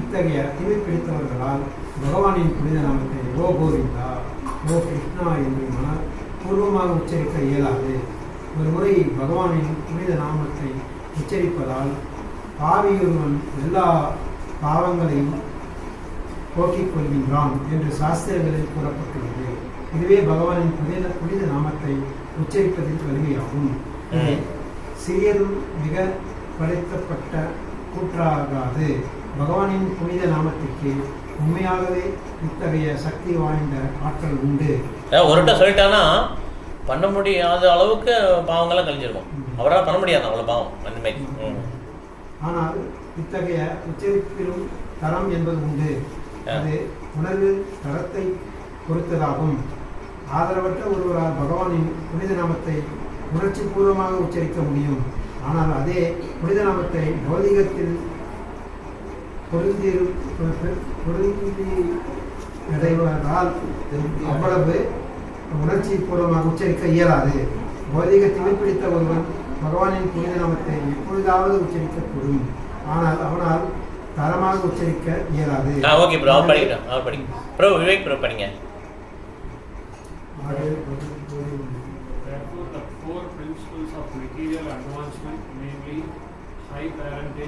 இத்தகைய திமிர் பிடித்தவர்களால் பகவானின் புனித நாமத்தை ஓ கோவிந்தா, ஓ கிருஷ்ணா என்று மனப்பூர்வமாக உச்சரிக்க இயலாது. ஒரு முறை பகவானின் புனித நாமத்தை உச்சரிப்பதால் பாவியொருவன் எல்லா பாவங்களையும் போக்கிக் கொள்கின்றான் என்று சாஸ்திரங்களில் கூறப்பட்டுள்ளது. இதுவே பகவானின் புனித நாமத்தை உச்சரிப்பதில் வலிமையாகும். சிறியதும் மிக படைத்தப்பட்ட கூற்றாகாது. பகவானின் புனித நாமத்திற்கு உண்மையாகவே இத்தகைய சக்தி வாய்ந்த ஆற்றல் உண்டு. ஒருட்ட சொல்லிட்டானா பண்ண முடியாத அளவுக்கு பாவங்கள்லாம் கழிஞ்சிருக்கும். அவரால் பண்ண முடியாது அவ்வளவு பாவம் அந்த மாதிரி. ஆனால் இத்தகைய உச்சரிப்பிலும் தரம் என்பது உண்டு. அது உணர்வின் தரத்தை பொறுத்ததாகும். ஆதரவற்ற ஒருவரால் பகவானின் புனித நாமத்தை உணர்ச்சி பூர்வமாக உச்சரிக்க முடியும். ஆனால் அதே புனித நாமத்தை பௌதிகத்தில் அடைவதால் அவ்வளவு உணர்ச்சி பூர்வமாக உச்சரிக்க இயலாது. பௌதிக திமிர் பிடித்த ஒருவன் பகவானின் புனித நாமத்தை எப்பொழுதாவது உச்சரிக்கக்கூடும். ஆனால் அவனால் தரமாக உச்சரிக்க இயலாது. ஓகே ப்ரோ, அவர் படிக்கட்டும். அவர் படிங்க ப்ரோ. விவேக் ப்ரோ படிங்க.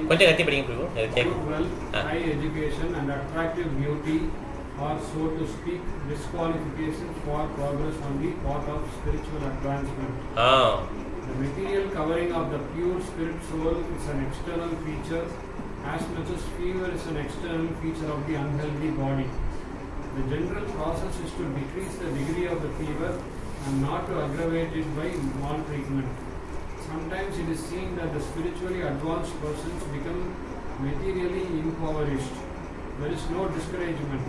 கொஞ்சம் கத்தி படிங்க bro. High education and attractive beauty are, so to speak, disqualifications for progress on the path of spiritual advancement. The material covering of the pure spirit soul is an external feature, as much as fever is an external feature of the unhealthy body. The general process is to decrease the degree of the fever and not to aggravate it by maltreatment. Sometimes it is seen that the spiritually advanced persons become materially impoverished. There is no discouragement.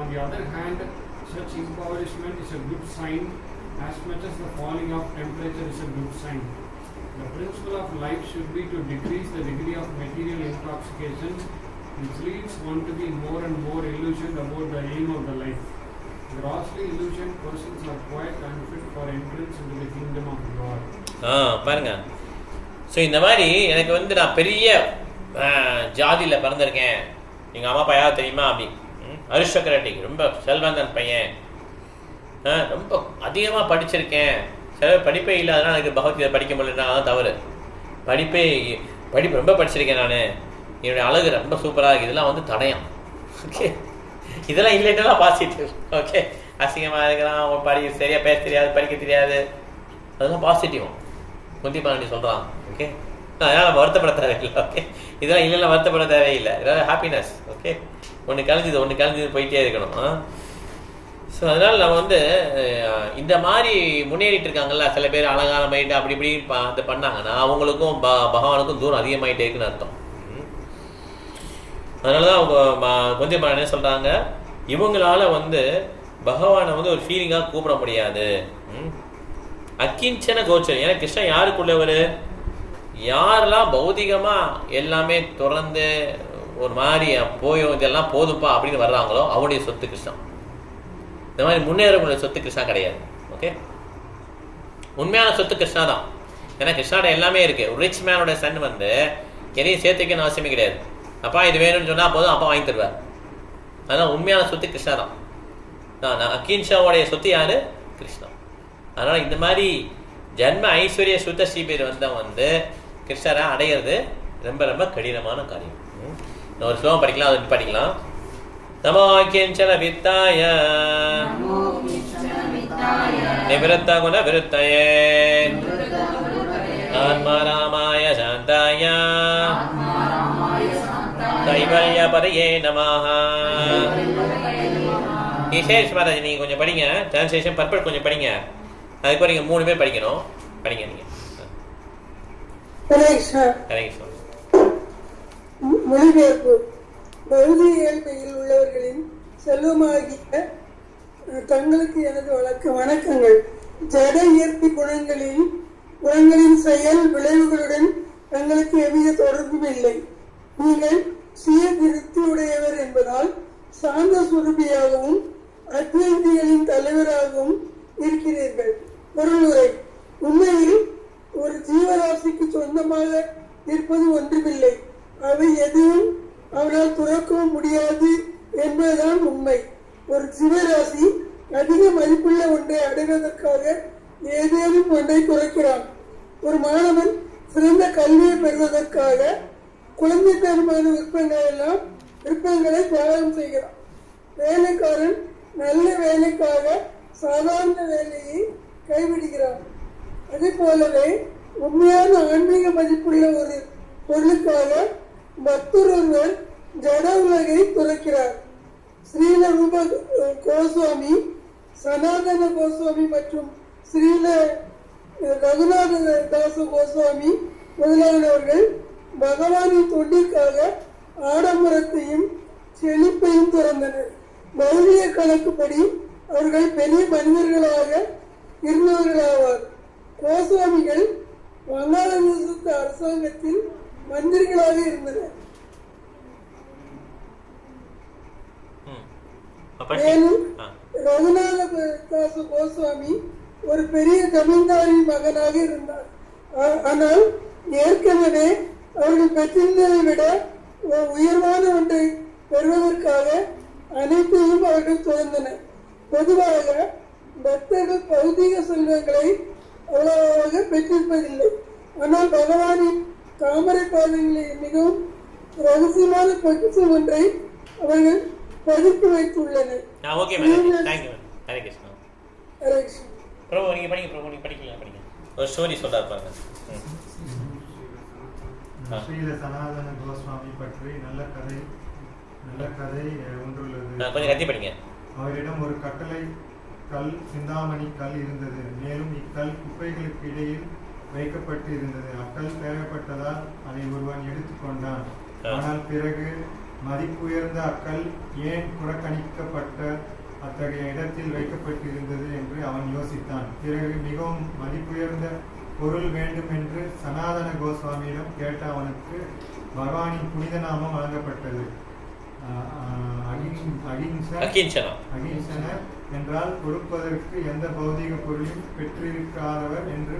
On the other hand, such impoverishment is a good sign, as much as the falling of temperature is a good sign. The principle of life should be to decrease the degree of material intoxication, which leads one to be more and more illusioned about the aim of the life. Grossly illusioned persons are quite unfit for entrance into the kingdom of God. பாருங்க. So இந்த மாதிரி எனக்கு வந்து நான் பெரிய ஜாதியில் பிறந்திருக்கேன், எங்கள் அம்மா அப்பா யாரும் தெரியுமா அப்படி அரிஸ்டோக்ராட்டிக், ரொம்ப செல்வந்தன் பையன், ரொம்ப அதிகமாக படிச்சிருக்கேன், சில படிப்பே இல்லாதனால எனக்கு பகவத்கீதை படிக்க முடியலன்னா தவறு. படிப்பே படிப்பு ரொம்ப படிச்சிருக்கேன் நான், என்னுடைய அழகு ரொம்ப சூப்பராக இருக்குது, இதெல்லாம் வந்து தடயம். ஓகே, இதெல்லாம் இல்லைன்னா பாசிட்டிவ். ஓகே, அசிங்கமாக இருக்கிறான், சரியாக பேச தெரியாது, படிக்க தெரியாது, அதெல்லாம் பாசிட்டிவ். குந்திபாண்டி சொல்கிறான். ஓகே, அதனால் நம்ம வருத்தப்பட தேவையில்லை. ஓகே, இதெல்லாம் இல்லைன்னா வருத்தப்பட தேவையில்லை, இதெல்லாம் ஹாப்பினஸ். ஓகே, ஒன்று கழிஞ்சது போயிட்டே இருக்கணும். ஸோ அதனால் நம்ம வந்து இந்த மாதிரி முன்னேறிட்டு இருக்காங்கல்ல சில பேர், அழகான மைண்டு அப்படி இப்படி இது பண்ணாங்கன்னா அவங்களுக்கும் பகவானுக்கும் தூரம் அதிகமாகிட்டே இருக்குன்னு அர்த்தம். அதனால தான் அவங்க கொஞ்சம் என்ன சொல்கிறாங்க, இவங்களால வந்து பகவானை வந்து ஒரு ஃபீலிங்காக கூப்பிட முடியாது. அக்கிஞ்சன கோச்சர். ஏன்னா கிருஷ்ணன் யாருக்குள்ளவர், யாரெல்லாம் பௌதிகமாக எல்லாமே திறந்து ஒரு மாதிரி போயும் இதெல்லாம் போதுப்பா அப்படின்னு வர்றாங்களோ அவனுடைய சொத்து கிருஷ்ணன். இந்த மாதிரி முன்னேறக்கூடிய சொத்து கிருஷ்ணா கிடையாது. ஓகே, உண்மையான சொத்து கிருஷ்ணா தான். ஏன்னா கிருஷ்ணாவோட எல்லாமே இருக்கு. ஒரு ரிச் மேனோட சன் வந்து எதையும் சேர்த்துக்கணும்னு அவசியமே கிடையாது. அப்பா இது வேணும்னு சொன்னால் போதும், அப்பா வாங்கி தருவார். அதனால் உண்மையான சொத்து கிருஷ்ணா தான். அக்கின்ஷாவோடைய சொத்து யாரு, கிருஷ்ணா. அதனால இந்த மாதிரி ஜன்ம ஐஸ்வர்ய சுத்த ஸ்ரீபேர் வந்து கிருஷ்ணரை அடையிறது ரொம்ப ரொம்ப கடினமான காரியம். ஒரு ஸ்லோகம் படிக்கலாம், அது படிக்கலாம். நமோ கிஞ்சன வித்தாய நிவிருத்த குண விருத்தயே ஆத்மா ராமாய சாந்தாய கைவல்ய பரையே நமஹ. விசேஷ் மாதாஜி நீங்க கொஞ்சம் படிங்க, டிரான்ஸ்லேஷன் பர்பட் கொஞ்சம் படிங்க. அதுக்கு நீங்க 3 பேர் படிக்கணும். படிங்க நீங்க. மொழிபெயர்ப்பு. பௌதிக ஏழ்மையில் உள்ளவர்களின் செல்வமாகிய தங்களுக்கு எனது வணக்கங்கள். ஜட இயற்கை குணங்களின் செயல் விளைவுகளுடன் தங்களுக்கு எவ்வித தொடர்பும் இல்லை. நீங்கள் சுய திருப்தியுடையவர் என்பதால் சாந்த சுரூபியாகவும் அத்வைதிகளின் தலைவராகவும் இருக்கிறீர்கள். பொருளுரை. உண்மையில் ஒரு ஜீவராசிக்கு சொந்தமாக இருப்பது ஒன்றுமில்லை. அவை எதுவும் அவனால் துறக்கவும் முடியாது என்பதுதான் உண்மை. ஒரு ஜீவராசி அதிக மதிப்புள்ள ஒன்றை அடைவதற்காக ஏதேனும் ஒன்றை துறக்கிறான். ஒரு மாணவன் சிறந்த கல்வியை பெறுவதற்காக குழந்தைத்தனமான விருப்பங்களை தியாகம் செய்கிறான். வேலைக்காரன் நல்ல வேலைக்காக சாதாரண வேலையை கைவிடுகிறான். அதே போலவே உண்மையான ஆன்மீக மதிப்புள்ள ஒரு பொருளுக்காக பக்தர் ஒருவர் ஜட உலகை துறக்கிறார். ஸ்ரீல ரூப கோஸ்வாமி, சனாதன கோஸ்வாமி மற்றும் ஸ்ரீல ரகுநாத தாச கோஸ்வாமி முதலானவர்கள் பகவானின் தொண்டிற்காக ஆடம்பரத்தையும் செழிப்பையும் துறந்தனர். பௌதிக கணக்குப்படி அவர்கள் பெரிய மனிதர்களாக இருந்தவர்களாவார். கோஸ்வாமிகள் வங்காளதேசத்து அரசாங்கத்தில் மந்திரிகளாக இருந்தனர். மேலும் ரகுநாத தாச கோஸ்வாமி ஒரு பெரிய ஜமீன்தாரின் மகனாக இருந்தார். ஆனால் ஏற்கனவே அவர்கள் பெற்றிருந்ததை விட உயர்வான ஒன்றை பெறுவதற்காக அனைத்தையும் அவர்கள் துறந்தனர். பொதுவாக பக்தர்கள் பௌதிக செல்வங்களை அவ்வளவாக பெற்றிருப்பதில்லை. ஆனால் பகவானின் தாமரை பாதைகளில் மிகவும் ரகசியமான பொக்கிஷம் ஒன்றை அவர்கள் பதித்து வைத்துள்ளனர். சனாதன கோஸ்வாமி பற்றி நல்ல கதை ஒன்றுள்ளது. அவரிடம் ஒரு கட்டளை கல், சிந்தாமணி கல் இருந்தது. மேலும் இக்கல் குப்பைகளுக்கு இடையில் வைக்கப்பட்டு இருந்தது. அக்கல் தேவைப்பட்டதால் அதை ஒருவன் எடுத்துக்கொண்டான். ஆனால் பிறகு மதிப்புயர்ந்த அக்கல் ஏன் புறக்கணிக்கப்பட்ட அத்தகைய இடத்தில் வைக்கப்பட்டிருந்தது என்று அவன் யோசித்தான். பிறகு மிகவும் மதிப்புயர்ந்த பொருள் வேண்டும் என்று சனாதன கோஸ்வாமியிடம் கேட்ட அவனுக்கு பகவானின் புனித நாமம் வழங்கப்பட்டது. அகிம்சன என்றால் கொடுப்பதற்கு எந்த பௌதிக பொருளையும் பெற்றிருக்காதவர் என்று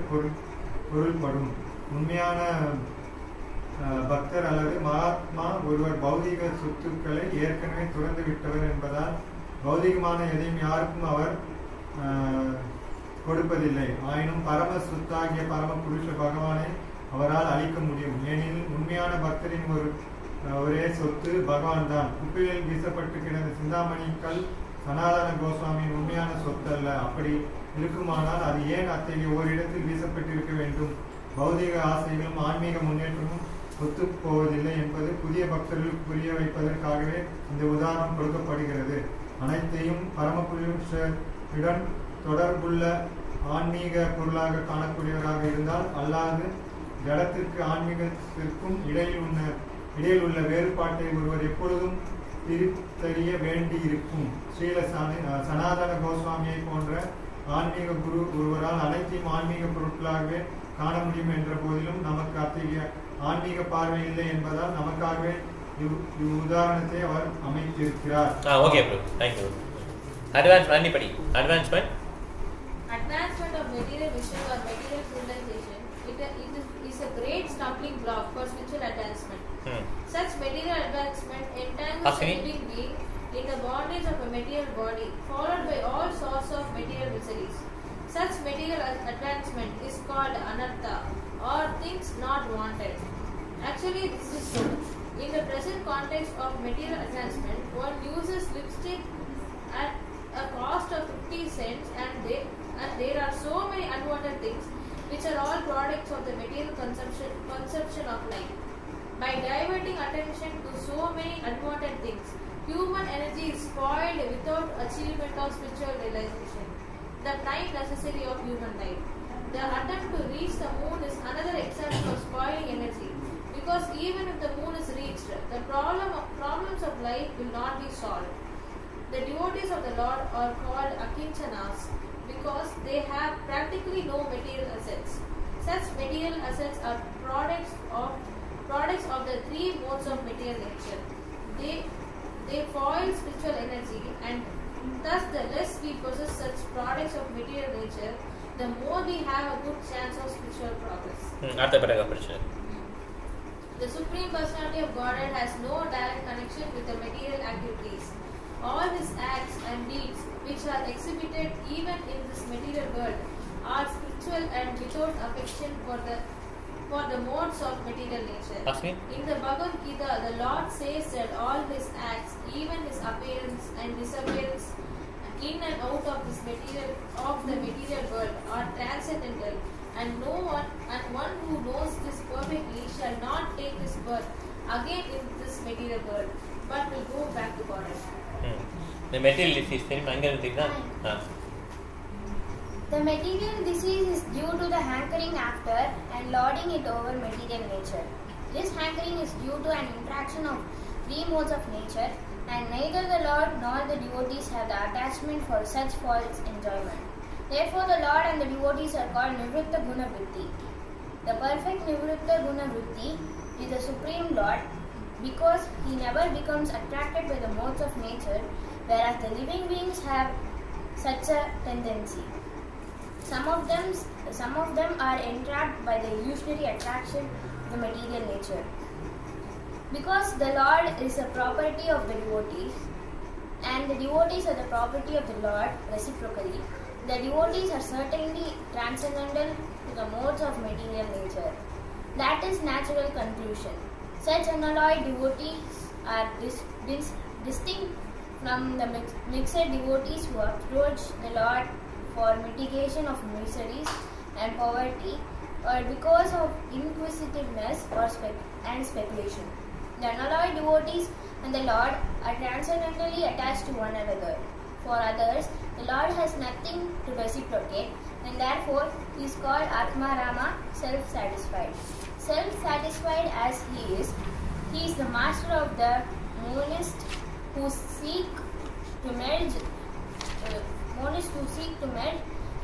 பொருள்படும். உண்மையான பக்தர் அல்லது மகாத்மா ஒருவர் பௌதிக சொத்துக்களை ஏற்கனவே துறந்து விட்டவர் என்பதால் பௌதிகமான எதையும் யாருக்கும் அவர் கொடுப்பதில்லை. ஆயினும் பரம சொத்தாகிய பரம புருஷ பகவானை அவரால் அளிக்க முடியும். ஏனெனில் உண்மையான பக்தரின் ஒரே சொத்து பகவான் தான். குப்பையில் வீசப்பட்டு கிடந்த சிந்தாமணிக்கல் சனாதன கோஸ்வாமியின் உண்மையான சொத்து அல்ல. அப்படி இருக்குமானால் அது ஏன் அத்தகைய ஓரிடத்தில் வீசப்பட்டிருக்க வேண்டும்? பௌதிக ஆசைகளும் ஆன்மீக முன்னேற்றமும் ஒத்து போவதில்லை என்பது புதிய பக்தர்களுக்கு புரிய வைப்பதற்காகவே இந்த உதாரணம் கொடுக்கப்படுகிறது. அனைத்தையும் பரமபுருஷருடன் தொடர்புள்ள ஆன்மீக பொருளாக காணக்கூடியவராக இருந்தால் அல்லாது ஜடத்திற்கு ஆன்மீகத்திற்கும் இடையில் உள்ள வேறுபாட்டை ஒருவர் எப்பொழுதும் பிரித்தறிய வேண்டி இருக்கும். ஸ்ரீல சனாதன கோஸ்வாமியை போன்ற ஆன்மீக குரு ஒருவரால் அனைத்தையும் ஆன்மீக பொருட்களாகவே காண முடியும் என்ற போதிலும் நமக்கு அத்தகைய ஆன்மீக பார்வை இல்லை என்பதால் நமக்காகவே உதாரணத்தை அவர் அமைத்திருக்கிறார். Advancement of material vision or material realization is a great stumbling block for spiritual advancement. Such material advancement entangles a living being in the bondage of a material body, followed by all sorts of material miseries. Such material advancement is called anartha, or things not wanted. Actually, this is so. In the present context of material advancement, one uses lipstick at a cost of 50 cents and there are so many unwanted things which are all products of the material conception of life. By diverting attention to so many unwanted things, human energy is spoiled without achievement of spiritual realization, the prime necessary of human life. The attempt to reach the moon is another example of spoiling energy, because even if the moon is reached, the problems of life will not be solved. The devotees of the Lord are called akinchanas because they have practically no material assets. Such material assets are products of the three modes of material nature. They foil spiritual energy, and thus the less we possess such products of material nature, the more we have a good chance of spiritual progress. The Supreme Personality of Godhead has no direct connection with the material activities. All his acts and deeds, which are exhibited even in this material world, are spiritual and without affection for the modes of material nature. In the Bhagavad Gita, the Lord says that all his acts, even his appearance and disappearance in and out of the material world, are transcendental, and one who knows this perfectly shall not take his birth again in this material world, but will go back to Godhead. The material disease, The material disease is due to the hankering after and lording it over material nature. This hankering is due to an interaction of three modes of nature, and neither the Lord nor the devotees have the attachment for such false enjoyment. Therefore, the Lord and the devotees are called Nivritta Guna Vritti. The perfect Nivritta Guna Vritti is the Supreme Lord, because he never becomes attracted by the modes of nature, whereas the living beings have such a tendency. Some of them are entrapped by the illusionary attraction of the material nature. Because the Lord is a property of the devotees, and the devotees are the property of the Lord reciprocally, the devotees are certainly transcendental to the modes of material nature. That is natural conclusion. Such unalloyed devotees are distinct from the mixed devotees who approach the Lord for mitigation of miseries and poverty, or because of inquisitiveness and speculation. The unalloyed devotees and the Lord are transcendentally attached to one another. For others, the Lord has nothing to reciprocate, and therefore he is called Atmarama, self-satisfied. Self-satisfied as he is the master of the monists who seek to merge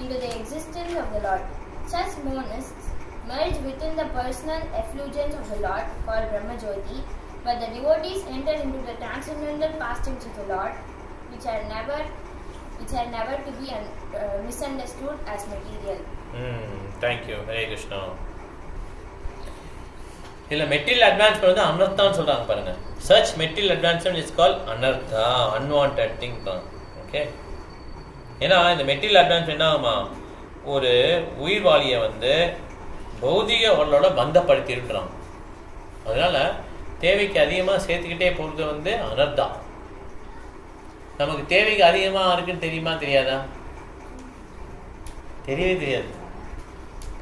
into the existence of the Lord. Such monists merge within the personal effulgence of the Lord, called Brahmajyoti, but the devotees enter into the transcendental pastimes of the Lord, which are never to be misunderstood as material. Thank you. Hare Krishna. இல்ல material advancement வந்து அனர்த்தான்னு சொல்றாங்க பாருங்க. Such material advancement is call அனர்த்தா, unwanted thing தான். Okay, ஏன்னா இந்த material advancement என்ன ஆகுமா, ஒரு உயிர்வாளியை வந்து பௌதிக உடலோட பந்தப்படுத்திருக்கிறான். அதனால தேவைக்கு அதிகமாக சேர்த்துக்கிட்டே போகிறது வந்து அனர்த்தம். நமக்கு தேவைக்கு அதிகமாக இருக்குன்னு தெரியுமா தெரியாதா? தெரியவே தெரியாது.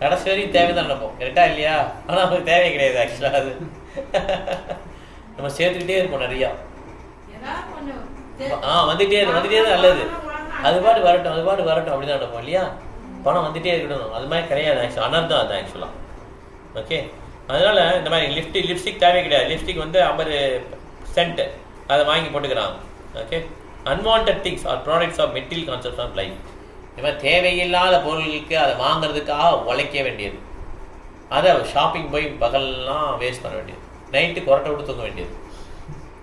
கடைசி வரைக்கும் தேவை தான் நினைப்போம், கரெக்டா இல்லையா? ஆனால் நமக்கு தேவை கிடையாது ஆக்சுவலாக. அது நம்ம சேர்த்துக்கிட்டே இருப்போம் நிறையா. வந்துட்டே நல்லது. அது பாட்டு வரட்டும் அப்படிதான் நினைப்போம் இல்லையா? பணம் வந்துட்டே இருக்கணும், அது மாதிரி கிடையாது ஆக்சுவலாக. அனர்த்தம் அதுதான் ஆக்சுவலாக. ஓகே, அதனால இந்த மாதிரி லிப்ஸ்டிக் தேவை கிடையாது. லிப்ஸ்டிக் வந்து 50 சென்ட் அதை வாங்கி போட்டுக்கிறாங்க. Okay, unwanted things are products of material concepts of life. இந்த மாதிரி தேவையில்லாத பொருளுக்கு அதை வாங்குறதுக்காக உழைக்க வேண்டியது, அதை ஷாப்பிங் போய் பகல்லாம் வேஸ்ட் பண்ண வேண்டியது, நைட்டு கொரட்டை விட்டு தூங்க வேண்டியது.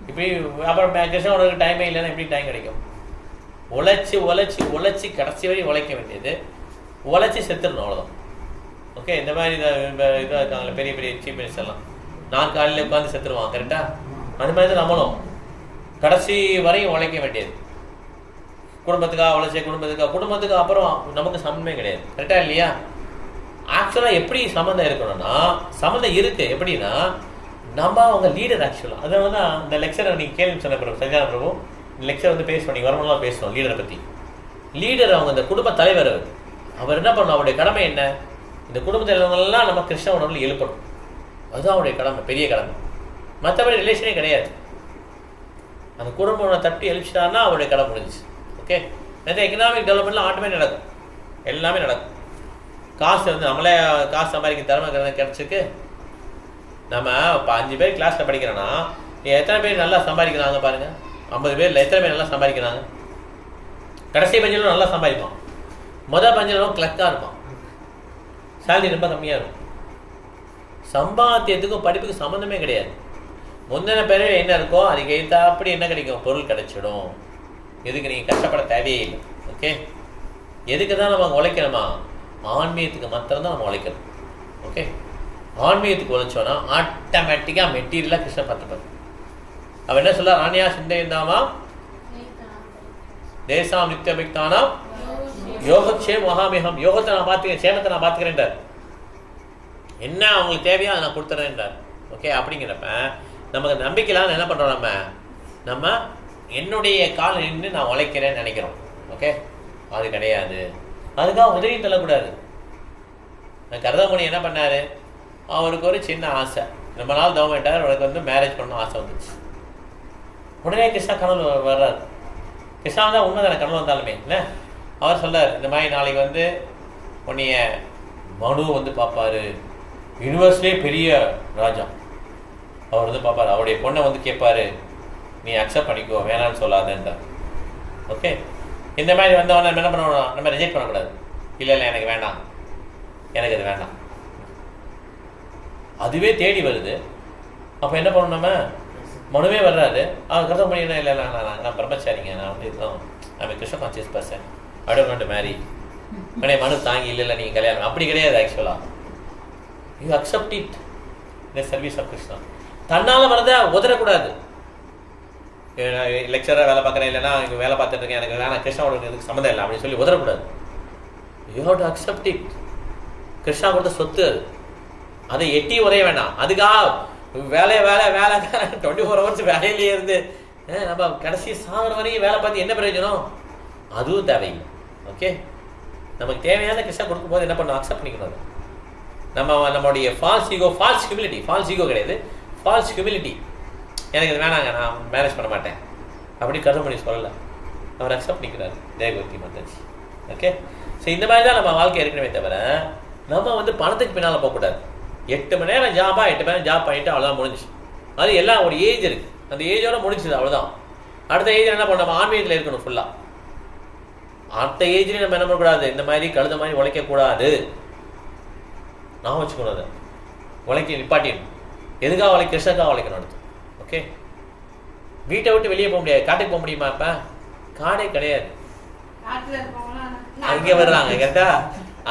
இப்படி அப்புறம் கிருஷ்ணன் உனக்கு டைமே இல்லைன்னா எப்படி டைம் கிடைக்கும்? உழைச்சி கடைசி வரை உழைக்க வேண்டியது, உழைச்சி செத்துடணும், அவ்வளோதான். ஓகே, இந்த மாதிரி இதாக இருக்காங்களே பெரிய பெரிய சீஃப் மினிஸ்டர் எல்லாம், நான் காலையில் உட்காந்து செத்துருவான், கரெக்டாக? அந்த மாதிரி தான் நம்மளும் கடைசி வரையும் உழைக்க வேண்டியது. குடும்பத்துக்காக உழைச்சி குடும்பத்துக்கு அப்புறம் நமக்கு சம்மந்தமே கிடையாது, கரெக்டா இல்லையா? ஆக்சுவலாக எப்படி சம்மந்தம் இருக்கணும்னா, சம்மந்தம் இருக்கு. எப்படின்னா, நம்ம அவங்க லீடர் ஆக்சுவலாக. அதை வந்து இந்த லெக்சரை நீங்கள் கேள்வி சொன்ன பிரபு சஞ்சான பிரபு இந்த லெக்சர் வந்து பேசணும், நீங்கள் வரணும்லாம் பேசணும் லீடரை பற்றி. லீடர் அவங்க இந்த குடும்ப தலைவர். அவர் என்ன பண்ணணும்? அவருடைய கடமை என்ன? இந்த குடும்பத்தினர்கள்லாம் நம்ம கிருஷ்ண உணர்வில் எழுப்பணும். அதுதான் அவருடைய கடமை, பெரிய கடமை. மற்றபடி ரிலேஷனே கிடையாது. அந்த குடும்பம் தட்டி எழுச்சிட்டாருன்னா அவருடைய கடமை முடிஞ்சிச்சு. ஓகே, நிறைய எக்கனாமிக் டெவலப்மெண்ட்லாம் ஆட்டோமே நடக்கும், எல்லாமே நடக்கும். காசு வந்து நம்மளே காசு சம்பாதிக்க திறமை கிடச்சிருக்கு. நம்ம இப்போ 5 பேர் கிளாஸில் படிக்கிறோன்னா எத்தனை பேர் நல்லா சம்பாதிக்கிறாங்க பாருங்க. 50 பேரில் எத்தனை பேர் நல்லா சம்பாதிக்கிறாங்க? கடைசி பஞ்சிலும் நல்லா சம்பாதிப்பான், மொதல் பஞ்சிலும் கிளக்காக இருப்பான், சேலரி ரொம்ப கம்மியாக இருக்கும். சம்பாத்தியத்துக்கும் படிப்புக்கு சம்மந்தமே கிடையாது. முந்தின பேர் என்ன இருக்கோ அதுக்கு எழுத்தா அப்படி என்ன கிடைக்கும்? பொருள் கிடைச்சிடும். எதுக்கு நீங்கள் கஷ்டப்பட தேவையே இல்லை. ஓகே, எதுக்கு தான் நம்ம உழைக்கணுமா? ஆன்மீகத்துக்கு மாத்திரம்தான் நம்ம உழைக்கணும். ஓகே, ஆன்மீகத்துக்கு உழைச்சோன்னா ஆட்டோமேட்டிக்காக மெட்டீரியலாக கிருஷ்ணன் பார்த்துப்பாரு. அவன் என்ன சொல்ல? ராணியா சிந்தைந்தாமா தேசாம் நித்தியபிக்தானா யோகக்ஷேம் மகாமிகம். யோகத்தை நான் பார்த்துக்கிறேன், சேமத்தை நான் பார்த்துக்கிறேன்டார். என்ன அவங்களுக்கு தேவையோ அதை நான் கொடுத்துறேன்டார். ஓகே, அப்படிங்கிறப்ப நமக்கு நம்பிக்கையிலாம் என்ன பண்ணுறோம்? நம்ம என்னுடைய கால நின்று நான் உழைக்கிறேன்னு நினைக்கிறோம். ஓகே, அது கிடையாது. அதுக்காக உதவி தள்ளக்கூடாது. கரதமுனி என்ன பண்ணாரு? அவருக்கு ஒரு சின்ன ஆசை, ரொம்ப நாள் தவம் விட்டார். அவருக்கு வந்து மேரேஜ் பண்ணணும் ஆசை வந்துச்சு. உடனே கிருஷ்ணா கனவு வர்றாரு. கிருஷ்ணா தான் உண்மைதானே, கனவு வந்தாலுமே இல்லை. அவர் சொல்றார், இந்த மாதிரி நாளைக்கு வந்து உன்னைய மனு வந்து பார்ப்பாரு, யூனிவர்ஸ்லேயே பெரிய ராஜா. அவர் வந்து பார்ப்பாரு, அவருடைய பொண்ணை வந்து கேட்பாரு, நீ அக்செப்ட் பண்ணிக்கோ, வேணான்னு சொல்லாதுன்றார். ஓகே, இந்த மாதிரி வந்தவன என்ன பண்ணணும்? நம்ம ரிஜெக்ட் பண்ணக்கூடாது. இல்லை எனக்கு வேண்டாம், எனக்கு அது வேண்டாம். அதுவே தேடி வருது. அப்போ என்ன பண்ணணும்? நம்ம மனுவே வர்றாரு. அவர் கருத முடியும், இல்லை நான் பிரம்மச்சாரிங்க, நான் வந்து இருக்கோம், நம்ம Krishna conscious person, I don't want to marry. உடனே மனு தாங்கி இல்லை நீங்கள் கல்யாணம். அப்படி கிடையாது. ஆக்சுவலாக யூ அக்செப்ட் இட் இந்த சர்வீஸ் ஆஃப் கிருஷ்ணா. தன்னால் வரதை உதறக்கூடாது. லெக்சராக வேலை பார்க்குறேன், இல்லைன்னா இங்கே வேலை பார்த்துட்டு இருக்கேன், எனக்கு வேணாம், கிருஷ்ணாவோட இதுக்கு சம்மந்தம் இல்லை அப்படின்னு சொல்லி உதறக்கூடாது. You have to accept it. Krishna கொடுத்த சொத்து அது, அதை எட்டி உதைய வேண்டாம். அதுக்காக வேலை 24 hours வேலையிலேயே இருந்து நம்ம கடைசி சாகிற வரையும் வேலை பார்த்து என்ன பிரயோஜனம்? அதுவும் தேவையில்லை. ஓகே, நமக்கு தேவையான கிருஷ்ணா கொடுக்கும்போது என்ன பண்ணணும்? அக்செப்ட் பண்ணிக்கணும். நம்மளுடைய ஃபால்ஸ் ஈகோ கிடையாது, ஃபால்ஸ் ஹியூமிலிட்டி. எனக்கு இது வேணாங்க, நான் மேரேஜ் பண்ண மாட்டேன் அப்படி கருதமணி சொல்லலை. அவர் அக்செப்ட் பண்ணிக்கிறார், ஜெயகூர்த்தி மாதாஜி. ஓகே, ஸோ இந்த மாதிரி தான் நம்ம வாழ்க்கை இருக்கணுமே தவிர நம்ம வந்து பணத்துக்கு பின்னால் போகக்கூடாது. 8 மணி நேரம் ஜாபா, 8 மணி நேரம் ஜாப் பண்ணிட்டு அவ்வளோதான் முடிஞ்சிச்சு. அது எல்லாம் ஒரு ஏஜ் இருக்கு, அந்த ஏஜோட முடிஞ்சுது, அவ்வளோதான். அடுத்த ஏஜ் என்ன பண்ண? நம்ம ஆன்மீகத்தில் இருக்கணும் ஃபுல்லாக. அடுத்த ஏஜ்லேயும் நம்ம என்ன பண்ணக்கூடாது? இந்த மாதிரி கழுத மாதிரி உழைக்கக்கூடாது. நான் வச்சுக்கணும், உழைக்க நிப்பாட்டிடணும். எதுக்காக உழைக்க? கிருஷ்ணக்காக உழைக்கணும். அடுத்து ஓகே, வீட்டை விட்டு வெளியே போக முடியாது. காட்டுக்கு போக முடியுமா? இப்ப காடே கிடையாது, அங்கே வர்றாங்க கரெக்டா.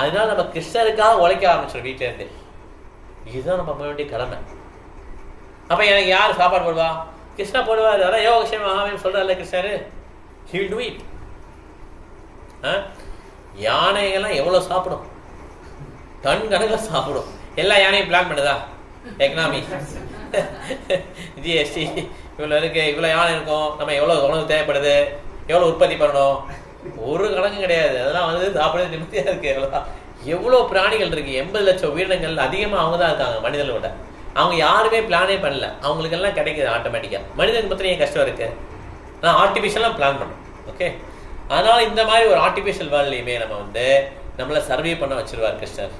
அதனால நம்ம கிருஷ்ணருக்காக உழைக்க ஆரம்பிச்சிடும் வீட்டுல இருந்து. இதுதான் நம்ம பண்ண வேண்டிய கடமை. அப்ப எனக்கு யார் சாப்பாடு போடுவா? கிருஷ்ணா போடுவாரு. அதான் யோகக்ஷேம மகாமியம் சொல்றாருல்ல கிருஷ்ணரு, he will do it. யானைகள்லாம் எவ்வளவு சாப்பிடும்? டன் கணக்கில் சாப்பிடும். எல்லா யானையும் பிளான் பண்ணுதா? எக்கனாமி, ஜிஎஸ்டி, இவ்வளோ இருக்கு, இவ்வளோ யானை இருக்கும், நம்ம எவ்வளோ உணவு தேவைப்படுது, எவ்வளோ உற்பத்தி பண்ணணும், ஒரு கணக்கும் கிடையாது. அதெல்லாம் வந்து சாப்பிட நிம்மதியாக இருக்கு. எவ்வளோதான், எவ்வளோ பிராணிகள் இருக்கு, 80 லட்சம் உயிரினங்கள் அதிகமாக அவங்க தான் இருக்காங்க மனிதர்களை விட. அவங்க யாருமே பிளானே பண்ணல, அவங்களுக்கெல்லாம் கிடைக்குது ஆட்டோமேட்டிக்காக. மனிதனுக்கு மட்டும் ஏன் கஷ்டம் இருக்கு? நான் ஆர்டிஃபிஷியலாக பிளான் பண்ணோம். ஓகே, அதனால இந்த மாதிரி ஒரு ஆர்டிஃபிஷியல் வேர்ல்ட்லையுமே நம்ம வந்து நம்மளை சர்வே பண்ண வச்சிருவார் கிருஷ்ணர்.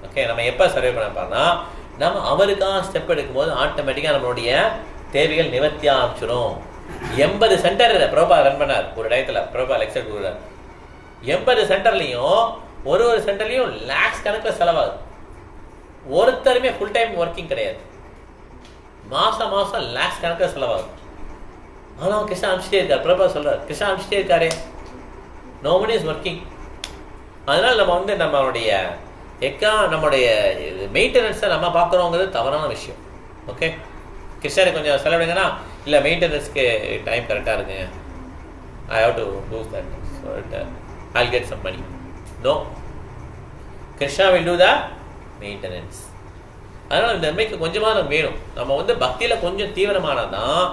ஓகே, நம்ம எப்போ சர்வே பண்ணப்பார்னா நம்ம அவருக்காக ஸ்டெப் எடுக்கும்போது ஆட்டோமேட்டிக்காக நம்மளுடைய தேவைகள் நிவர்த்தி ஆரம்பிச்சிடும். 80 சென்டர் பிரபா ரன் பண்ணார் ஒரு டயத்தில். பிரபா லெக்சர் கொடுக்குறார். 80 சென்டர்லையும் ஒரு சென்டர்லையும் லேக்ஸ் கணக்கில் செலவாகுது. ஒருத்தருமே ஃபுல் டைம் ஒர்க்கிங் கிடையாது. மாசம் லேக்ஸ் கணக்கில் செலவாகுது. ஆனால் கிருஷ்ணா அனுப்பிச்சிட்டே இருக்கார். பிரபா சொல்றார், கிருஷ்ணா அனுப்பிச்சிட்டே இருக்காரு, நோபடி இஸ் ஒர்க்கிங். அதனால நம்ம வந்து நம்மளுடைய நம்மளுடைய மெயின்டெனன்ஸை நம்ம பார்க்குறோங்கிறது தவறான விஷயம். ஓகே, கிருஷ்ணருக்கு கொஞ்சம் செலவிடுங்கன்னா இல்லை மெயின்டெனன்ஸ்க்கு டைம் கரெக்டாக இருக்குங்க, I have to do that, சொல்லிட்டு I get some money. No, Krishna will do the maintenance. அதனால் இந்த நன்மைக்கு கொஞ்சமாக நம்ம வேணும். நம்ம வந்து பக்தியில் கொஞ்சம் தீவிரமானதான்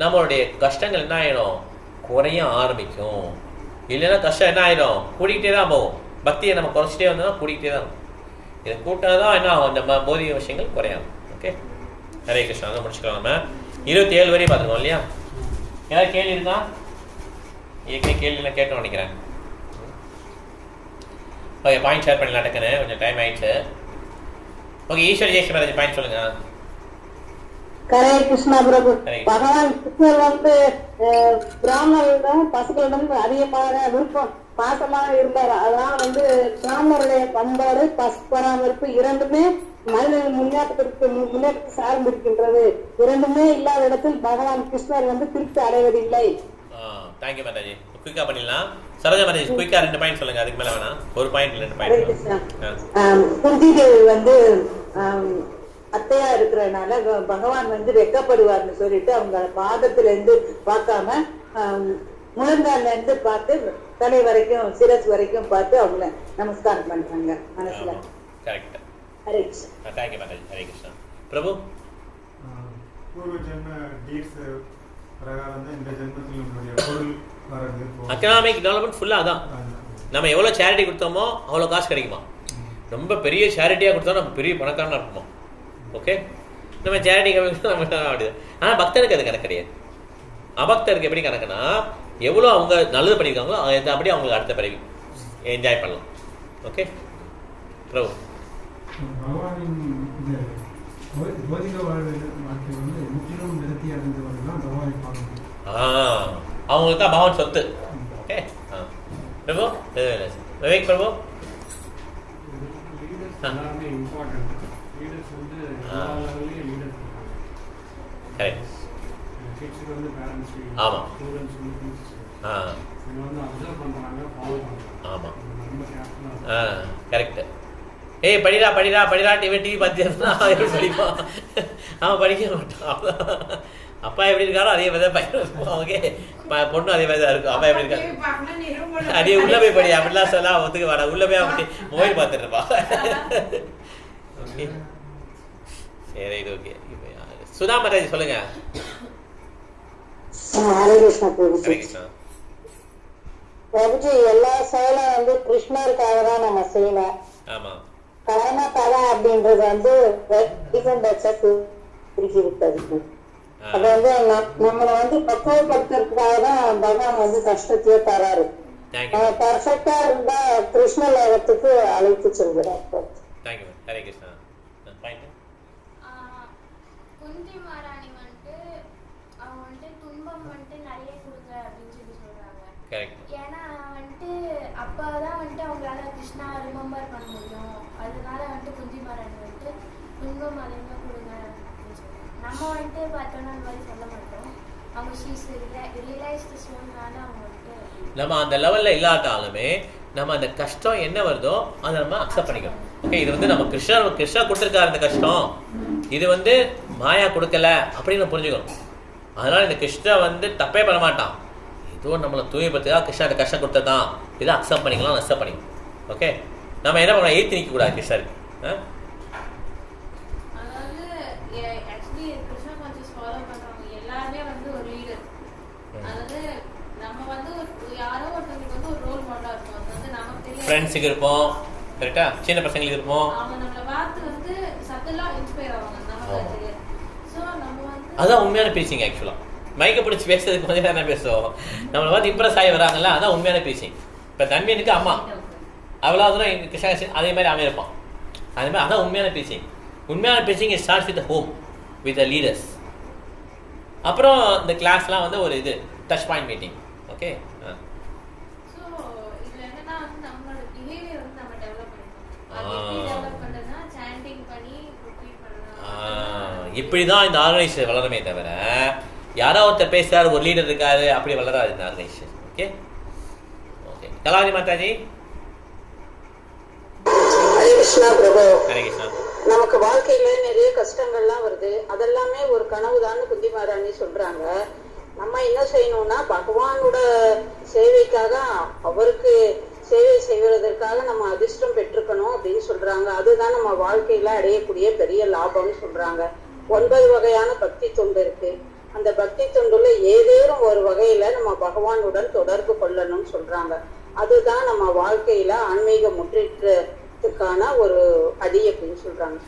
நம்மளுடைய கஷ்டங்கள் என்ன ஆகிடும், குறைய ஆரம்பிக்கும். இல்லைன்னா கஷ்டம் என்ன ஆகிடும், கூட்டிகிட்டே தான் போகும். பக்தியை நம்ம குறைச்சிட்டே வந்தோம்னா கூட்டிகிட்டே தான் இருக்கும். இதை கூட்டாதான் என்ன ஆகும், இந்த போதிய விஷயங்கள் குறையும். ஓகே, ஹரே கிருஷ்ணா. அதை முடிச்சுக்கலாம். நம்ம 27 வரையும் பார்த்துருக்கோம் இல்லையா? ஏதாவது கேள்வி இருக்கா? ஏற்கனவே கேள்விலாம் கேட்டோம் நினைக்கிறேன். ஓகே, பாயிண்ட் ஷேர் பண்ணலாம் டக்குன்னு, கொஞ்சம் டைம் ஆயிடுச்சு. Okay, Ishwar Jayashree marriage point சொல்லுங்க. ஹரே கிருஷ்ணா பிரபு. பகவான் கிருஷ்ணர் வந்து பிராமணர்களிடம் பசுக்களிடம் அதிகமான விருப்பம் பாசமாக இருந்தார். அதனால வந்து பிராமணருடைய பண்பாடு பசு பராமரிப்பு இரண்டுமே மனிதனின் முன்னேற்றத்தை சார்ந்திருக்கின்றது. இரண்டுமே இல்லாத இடத்தில் பகவான் கிருஷ்ணர் வந்து திருப்தி அடைவதில்லை. தேங்க்யூ மாதாஜி. குயிக்கா பண்ணிடலாம். சரோஜா மாதாஜி குயிக்கா 2 பாயிண்ட் சொல்லுங்க, அதுக்கு மேல வேணாம். ஒரு பாயிண்ட் 2 பாயிண்ட். குந்தி தேவி வந்து அத்தையா இருக்கிறதுனால பகவான் வந்து வெக்கப்படுவார்னு சொல்லிட்டு அவங்க பாதத்துல இருந்து பார்க்காம முழங்கால இருந்து பார்த்து தலை வரைக்கும் சிரஸ் வரைக்கும் பார்த்து அவங்கள நமஸ்காரம் பண்றாங்க மனசுல. கரெக்ட். ஹரே கிருஷ்ணா. தேங்க்யூ மாதாஜி. ஹரே கிருஷ்ணா. பிரபு, பூர்வ ஜென்ம டீட்ஸ் பிரகாரம் தான் இந்த ஜென்மத்தில் நம்மளுடைய பொருள் வரது. எக்கனாமிக் டெவலப்மெண்ட் ஃபுல்லாக அதான். நம்ம எவ்வளோ சேரிட்டி கொடுத்தோமோ அவ்வளோ காசு கிடைக்குமா. ரொம்ப பெரிய சேரிட்டியாக கொடுத்தா நம்ம பெரிய பணக்காரனாக இருக்குமா. ஓகே, நம்ம சேரிட்டி நம்ம அப்படி. ஆனால் பக்தருக்கு அது கணக்கு கிடையாது. அபக்தருக்கு எப்படி கணக்குன்னா எவ்வளோ அவங்க நல்லது பண்ணியிருக்காங்களோ அப்படியே அவங்களுக்கு அடுத்த பிறவி என்ஜாய் பண்ணலாம். ஓகே பிரபு. பகவானின் இந்த பௌதிக வாழ்க்கை வந்து முற்றிலும் நிறுத்தி அடைந்தவர்கள் தான் பகவானை பார்க்கணும். அவங்களுக்கு தான் பகவான் சொத்து. ஓகே பிரபு. விவேக் பிரபு. எல்லாமே இம்பார்ட்டன்ட். லீடர்ஸ் வந்து எல்லா லெவல்லையும் லீடர்ஸ் இருக்காங்க. கரெக்ட். டீச்சர் வந்து பேரண்ட்ஸ், ஆமாம், ஸ்டூடெண்ட்ஸ் வந்து டீச்சர்ஸ் இவங்க வந்து அப்சர்வ் பண்ணுறாங்க, ஃபாலோ பண்ணுறாங்க. ஆமாம், ரொம்ப கேர்ஃபுல்லாக. கரெக்ட். ஏய் படிடா படிடா படிடா இவன் டிவி பார்த்துன்னா எப்படி படிப்பான்? அவன் படிக்க மாட்டான். அப்பா எப்படி இருக்காரோ அதே மாதிரி தான் பையன் இருக்கும். ஓகே, பொண்ணும் அதே மாதிரி தான் இருக்கும். அப்பா எப்படி இருக்காரு அதே உள்ள போய் படி அப்படிலாம் சொல்ல ஒத்துக்க வேணா. உள்ள போய் அப்படி மொபைல் பார்த்துட்டு இருப்பா. ஓகே சரி, இது ஓகே. சுதா மாதாஜி சொல்லுங்க. ஹரே கிருஷ்ணா பிரபுஜி. பிரபுஜி, எல்லா செயலும் வந்து கிருஷ்ணருக்காக தான் நம்ம செய்யணும். ஆமா, கர்ம பல அப்படின்றது வந்து குறிக்கிறது. அது வந்து நம்மளை வந்து பக்குவப்படுத்துறதுக்காக தான் பகவான் வந்து கஷ்டத்தையே தராரு. பர்ஃபெக்டா இருந்தா கிருஷ்ண லோகத்துக்கு அழைத்து செல்கிறார். ஹரே கிருஷ்ணா. குந்தி மகாராணி வந்துட்டு அவங்க வந்துட்டு துன்பம் வந்துட்டு நிறைய கொடுங்க அப்படின்னு சொல்லி சொல்றாங்க. ஏன்னா வந்துட்டு அப்பதான் வந்துட்டு அவங்களால கிருஷ்ணா ரிமெம்பர் பண்ண முடியும். அதனால வந்துட்டு குந்தி மகாராணி வந்துட்டு துன்பம் அதிகமா கொடுங்க அப்படின்னு சொல்றாங்க. நம்ம வந்துட்டு பார்த்தோம்னா அந்த மாதிரி சொல்ல மாட்டோம். அவங்க ஷீஸ் ரியலைஸ் சொன்னால அவங்க வந்துட்டு நம்ம அந்த லெவல்ல இல்லாட்டாலுமே நம்ம அந்த கஷ்டம் என்ன வருதோ அதை நம்ம அக்செப்ட் பண்ணிக்கணும். ஓகே, இது வந்து நம்ம கிருஷ்ணா கொடுத்துருக்காரு இந்த கஷ்டம், இது வந்து மாயா கொடுக்கல அப்படின்னு புரிஞ்சுக்கணும். அதனால இந்த கிருஷ்ணா வந்து தப்பே பண்ண மாட்டான். இதுவும் நம்மளை தூய்மைப்படுத்துக்காக கிருஷ்ணா இந்த கஷ்டம் கொடுத்ததான், இதை அக்செப்ட் பண்ணிக்கலாம், அக்செப்ட் பண்ணிக்கலாம். ஓகே, நம்ம என்ன பண்ணலாம், எய்த்து நிற்க கூடாது கிருஷ்ணருக்கு. ஃப்ரெண்ட்ஸுக்கு இருப்போம், கரெக்டா? சின்ன பசங்களுக்கு இருப்போம். அதான் உண்மையான பேசிங்க. ஆக்சுவலா மைக்க பிடிச்சி பேசுறதுக்கு கொஞ்சம் நேரம் பேசுவோம், நம்மளை பார்த்து இம்ப்ரெஸ் ஆகி வராங்கல்ல, அதான் உண்மையான பேசிங். இப்போ தன்மையனுக்கு அம்மா அவ்வளோ தூரம் கிருஷ்ணா அதே மாதிரி அவன் இருப்பான். அதே மாதிரி அதான் உண்மையான பேசிங். உண்மையான facing starts with home, with the leaders. அப்புறம் இந்த கிளாஸ்லாம் வந்து ஒரு இது டச் பாயிண்ட் மீட்டிங். ஓகே, இப்படிதான் இந்த ஆர்கனைசேஷன் வளருமே தவிர யாரோ ஒருத்தர் பேசுறாரு, ஒரு லீடர் இருக்காரு, அப்படி வளராது இந்த organisation. Okay okay. Kalavati Mataji. Hare Krishna Prabhu. Hare Krishna. நமக்கு வாழ்க்கையில நிறைய கஷ்டங்கள்லாம் வருது, அதெல்லாமே ஒரு கனவுதான்னு குந்தி மகாராணி சொல்றாங்க. நம்ம என்ன செய்யணும்னா பகவானோட சேவைக்காக, அவருக்கு சேவை செய்வதற்காக நம்ம அதிர்ஷ்டம் பெற்றுக்கணும் அப்படின்னு சொல்றாங்க. அதுதான் நம்ம வாழ்க்கையில அடையக்கூடிய பெரிய லாபம்னு சொல்றாங்க. 9 வகையான பக்தி தொண்டு இருக்கு. அந்த பக்தி தொண்டுல ஏதேனும் ஒரு வகையில நம்ம பகவானுடன் தொடர்பு கொள்ளணும்னு சொல்றாங்க. அதுதான் நம்ம வாழ்க்கையில ஆன்மீக முற்றேற்றத்துக்கான ஒரு அடி அப்படின்னு சொல்றாங்க.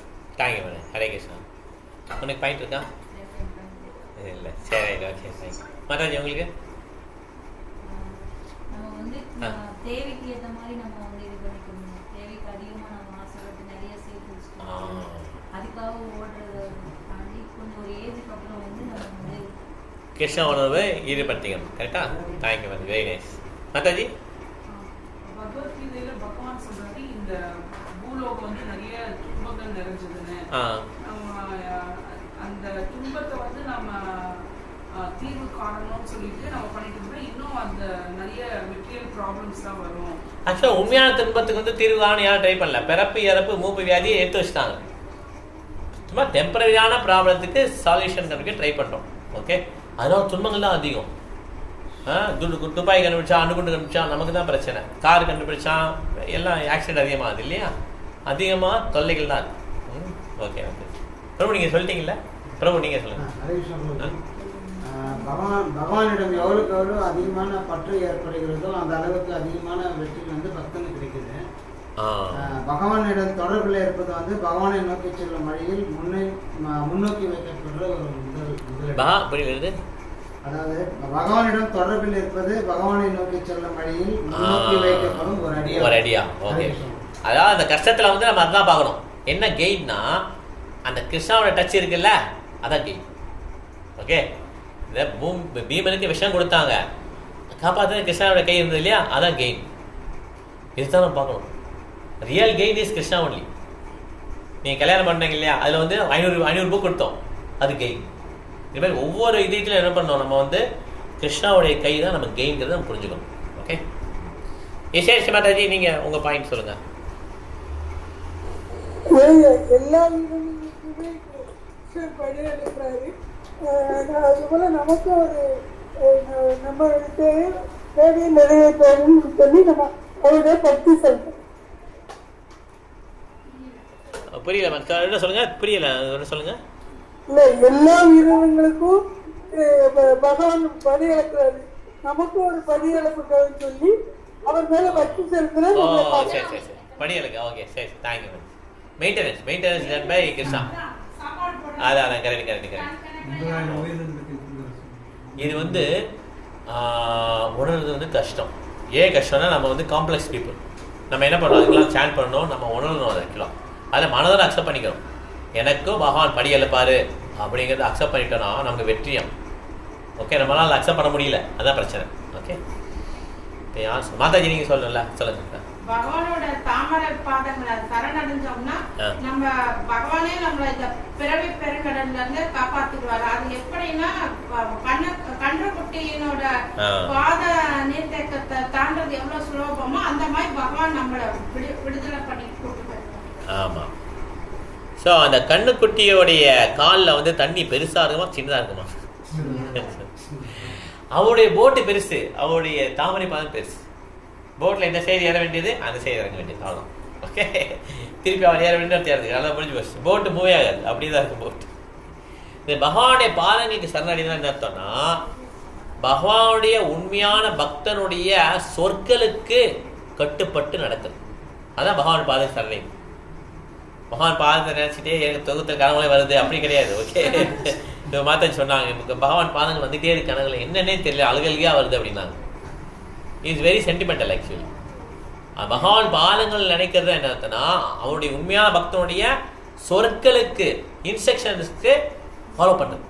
ஹரே கிருஷ்ணா. உனக்கு பாயிண்ட் இருக்கா? இல்ல, சரி, ஓகே. மாதாஜி உங்களுக்கு நம்ம வந்து தேவைக்கு ஏற்ற மாதிரி நம்ம வந்து இது பண்ணிக்கணும். தேவைக்கு அதிகமா நம்ம ஆசைப்பட்டு நிறைய சேர்த்து வச்சுக்கணும். அதுக்காக ஓடுறத தாண்டி கொஞ்சம் ஒரு ஏஜுக்கு அப்புறம் வந்து நம்ம வந்து கிருஷ்ண உணர்வை ஈடுபடுத்திக்கணும். கரெக்டா? Thank you ma'am, very nice. Mataji, பகவத்கீதையில பகவான் சொல்றாரு இந்த பூலோகம் வந்து நிறைய துன்பங்கள் நிறைஞ்சதுன்னு. அந்த துன்பத்தை வந்து நம்ம தீர்வு காணணும்னு சொல்லிட்டு நம்ம பண்ணிட்டு இருக்கோம். இன்னும் அந்த நிறைய மெட்டீரியல் ப்ராப்ளம்ஸ் தான் வரும். ஆக்சுவலா உண்மையான துன்பத்துக்கு வந்து தீர்வு காண யாரும் ட்ரை பண்ணல. பிறப்பு, இறப்பு, மூப்பு வியாதியை எடுத்து வச்சுட்டாங்க. சும்மா டெம்பரரியான ப்ராப்ளத்துக்கு சால்யூஷன் கண்டுக்க ட்ரை பண்றோம். ஓகே, அதனால துன்பங்கள் தான் அதிகம். துப்பாக்கி கண்டுபிடிச்சா, அணுகுண்டு கண்டுபிடிச்சா நமக்கு தான் பிரச்சனை. கார் கண்டுபிடிச்சா எல்லாம் ஆக்சிடென்ட் அதிகமாகுது இல்லையா? அதிகமாக தொல்லைகள் தான். Okay okay. பிரபு நீங்க சொல்லிட்டீங்களா? பிரபு நீங்க சொல்லுங்க. பகவானிடம் எவ்வளவுக்கு எவ்வளவு அதிகமான பற்று ஏற்படுகிறதோ அந்த அளவுக்கு அதிகமான வெற்றி வந்து பக்தனுக்கு கிடைக்குது. பகவானிடம் தொடர்பில் இருப்பது வந்து பகவானை நோக்கி செல்லும் வழியில் முன்னோக்கி வைக்கப்படுற ஒரு முதல். அதாவது பகவானிடம் தொடர்பில் இருப்பது பகவானை நோக்கி செல்லும் வழியில் முன்னோக்கி வைக்கப்படும் ஒரு அடியா. ஓகே, அதாவது அந்த கஷ்டத்துல வந்து நம்ம அதான் பார்க்கணும். என்ன கெயின்னா அந்த கிருஷ்ணாவோட டச் இருக்குல்ல, அதான் கெயின். ஓகே, இந்த பீமனுக்கு விஷம் கொடுத்தாங்க, காப்பாற்ற கிருஷ்ணாவோட கை இருந்தது இல்லையா, அதான் கெயின். இதுதான் நம்ம பார்க்கணும். Real gain is Krishna only. நீங்கள் கல்யாணம் பண்ணீங்க இல்லையா, அதில் வந்து 500 புக் கொடுத்தோம், அது கெயின். இது மாதிரி ஒவ்வொரு இதயத்திலும் என்ன பண்ணோம், நம்ம வந்து கிருஷ்ணாவுடைய கை தான் நம்ம கெயின்ங்கிறத நம்ம புரிஞ்சுக்கணும். ஓகே, விசேஷ மாதாஜி நீங்கள் உங்கள் பாயிண்ட் சொல்லுங்கள். எல்லா வீடுகளுக்குமே படி அனுப்புறாரு. அதுபோல நமக்கு ஒரு நம்மளுடைய தேவையை நிறைவேற்றணும்னு சொல்லி நம்ம அவருடைய பக்தி சொல்றோம். புரியல, சொல்லுங்க. புரியல, சொல்லுங்க. இல்ல, எல்லா வீரர்களுக்கும் பகவான் படி அளக்குறாரு, நமக்கும் ஒரு படி அளப்புக்காக சொல்லி அவர் மேல பக்தி செலுத்துறாரு. படி அளக்கு. ஓகே, சரி, thank you. Maintenance done by Krishna. அதான் கரெக்ட். இது வந்து உணர்றது வந்து கஷ்டம். ஏன் கஷ்டம்னா நம்ம வந்து காம்ப்ளெக்ஸ் பீப்புள். நம்ம என்ன பண்ணணும், அதுக்கெல்லாம் சேன் பண்ணணும், நம்ம உணரணும். அதை வைக்கலாம், அதை மனதில் அக்செப்ட் பண்ணிக்கிறோம். எனக்கும் பகவான் படி எழுப்பாரு அப்படிங்கிறத அக்செப்ட் பண்ணிட்டோம்னா நமக்கு வெற்றியம். ஓகே, நம்மளால அக்செப்ட் பண்ண முடியல, அதான் பிரச்சனை. ஓகே, மாதாஜி நீங்க சொல்லல, சொல்லுங்க. பகவானோட தாமரை பாதங்களை சரணடைஞ்சோம்னா நம்ம பகவானே நம்மள இந்த பிறவி பெருங்கடல்ல இருந்து காப்பாத்திடுவாரு. அது எப்படின்னா கன்றுக்குட்டியினோட பாத நீர்த்தேக்கத்தை தாண்டது எவ்வளவு சுலபமோ அந்த மாதிரி பகவான் நம்மள விடுதலை பண்ணி கூட்டு. ஆமா. ஸோ அந்த கண்ணுக்குட்டியோடைய காலில் வந்து தண்ணி பெருசா இருக்குமா சின்னதா இருக்குமா? அவருடைய போட்டு பெருசு, அவருடைய தாமரை பாதம் பெருசு. போட்டில் இந்த சைடு ஏற வேண்டியது அந்த சைடு இறங்க வேண்டியது, அவ்வளோதான். ஓகே, திருப்பி அவர் ஏற வேண்டிய தேர்றதுக்கு அதான் முடிஞ்சு போச்சு. போட்டு மூவே ஆகாது, அப்படிதான் இருக்கும் போட்டு. இந்த பகவானுடைய பாதங்களுக்கு சரணடைதான் என்ன அர்த்தம்னா, பகவானுடைய உண்மையான பக்தனுடைய சொற்களுக்கு கட்டுப்பட்டு நடக்குது. அதான் பகவான் பாதை சரணை. பகவான் பாதத்தை நினைச்சிட்டே எனக்கு தொகுத்த கனவுகளே வருது அப்படி கிடையாது. ஓகே, மாத்தா சொன்னாங்க எனக்கு பகவான் பாதங்கள் வந்துட்டே இருக்கு கனவுல, என்னன்னே தெரியல, அழுகல்கையா வருது அப்படின்னாங்க. It's very sentimental actually. பகவான் பாதங்கள் நினைக்கிறது என்னன்னா அவருடைய உண்மையான பக்தனுடைய சொற்களுக்கு இன்ஸ்ட்ரக்ஷன்ஸ்க்கு ஃபாலோ பண்றது,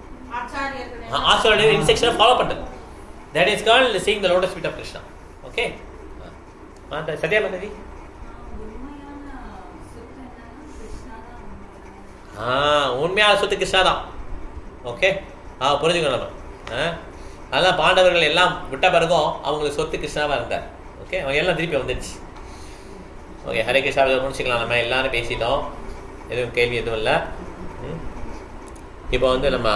ஆச்சாரிய இன்ஸ்ட்ரக்ஷனை ஃபாலோ பண்றது. That is called seeing the lotus feet of Krishna. Okay, Satya Mandavi உண்மையான சொத்து கிருஷ்ணா தான். ஓகே, புரிஞ்சுக்கணும் நம்ம. அதான் பாண்டவர்கள் எல்லாம் விட்ட பிறகும் அவங்களுக்கு சொத்து கிருஷ்ணாவாக இருந்தார். ஓகே, அவங்க எல்லாம் திருப்பி வந்துடுச்சு. ஓகே, ஹரே கிருஷ்ணா முடிச்சுக்கலாம். நம்ம எல்லாரும் பேசிட்டோம், எதுவும் கேள்வி எதுவும் இல்லை. இப்போ நம்ம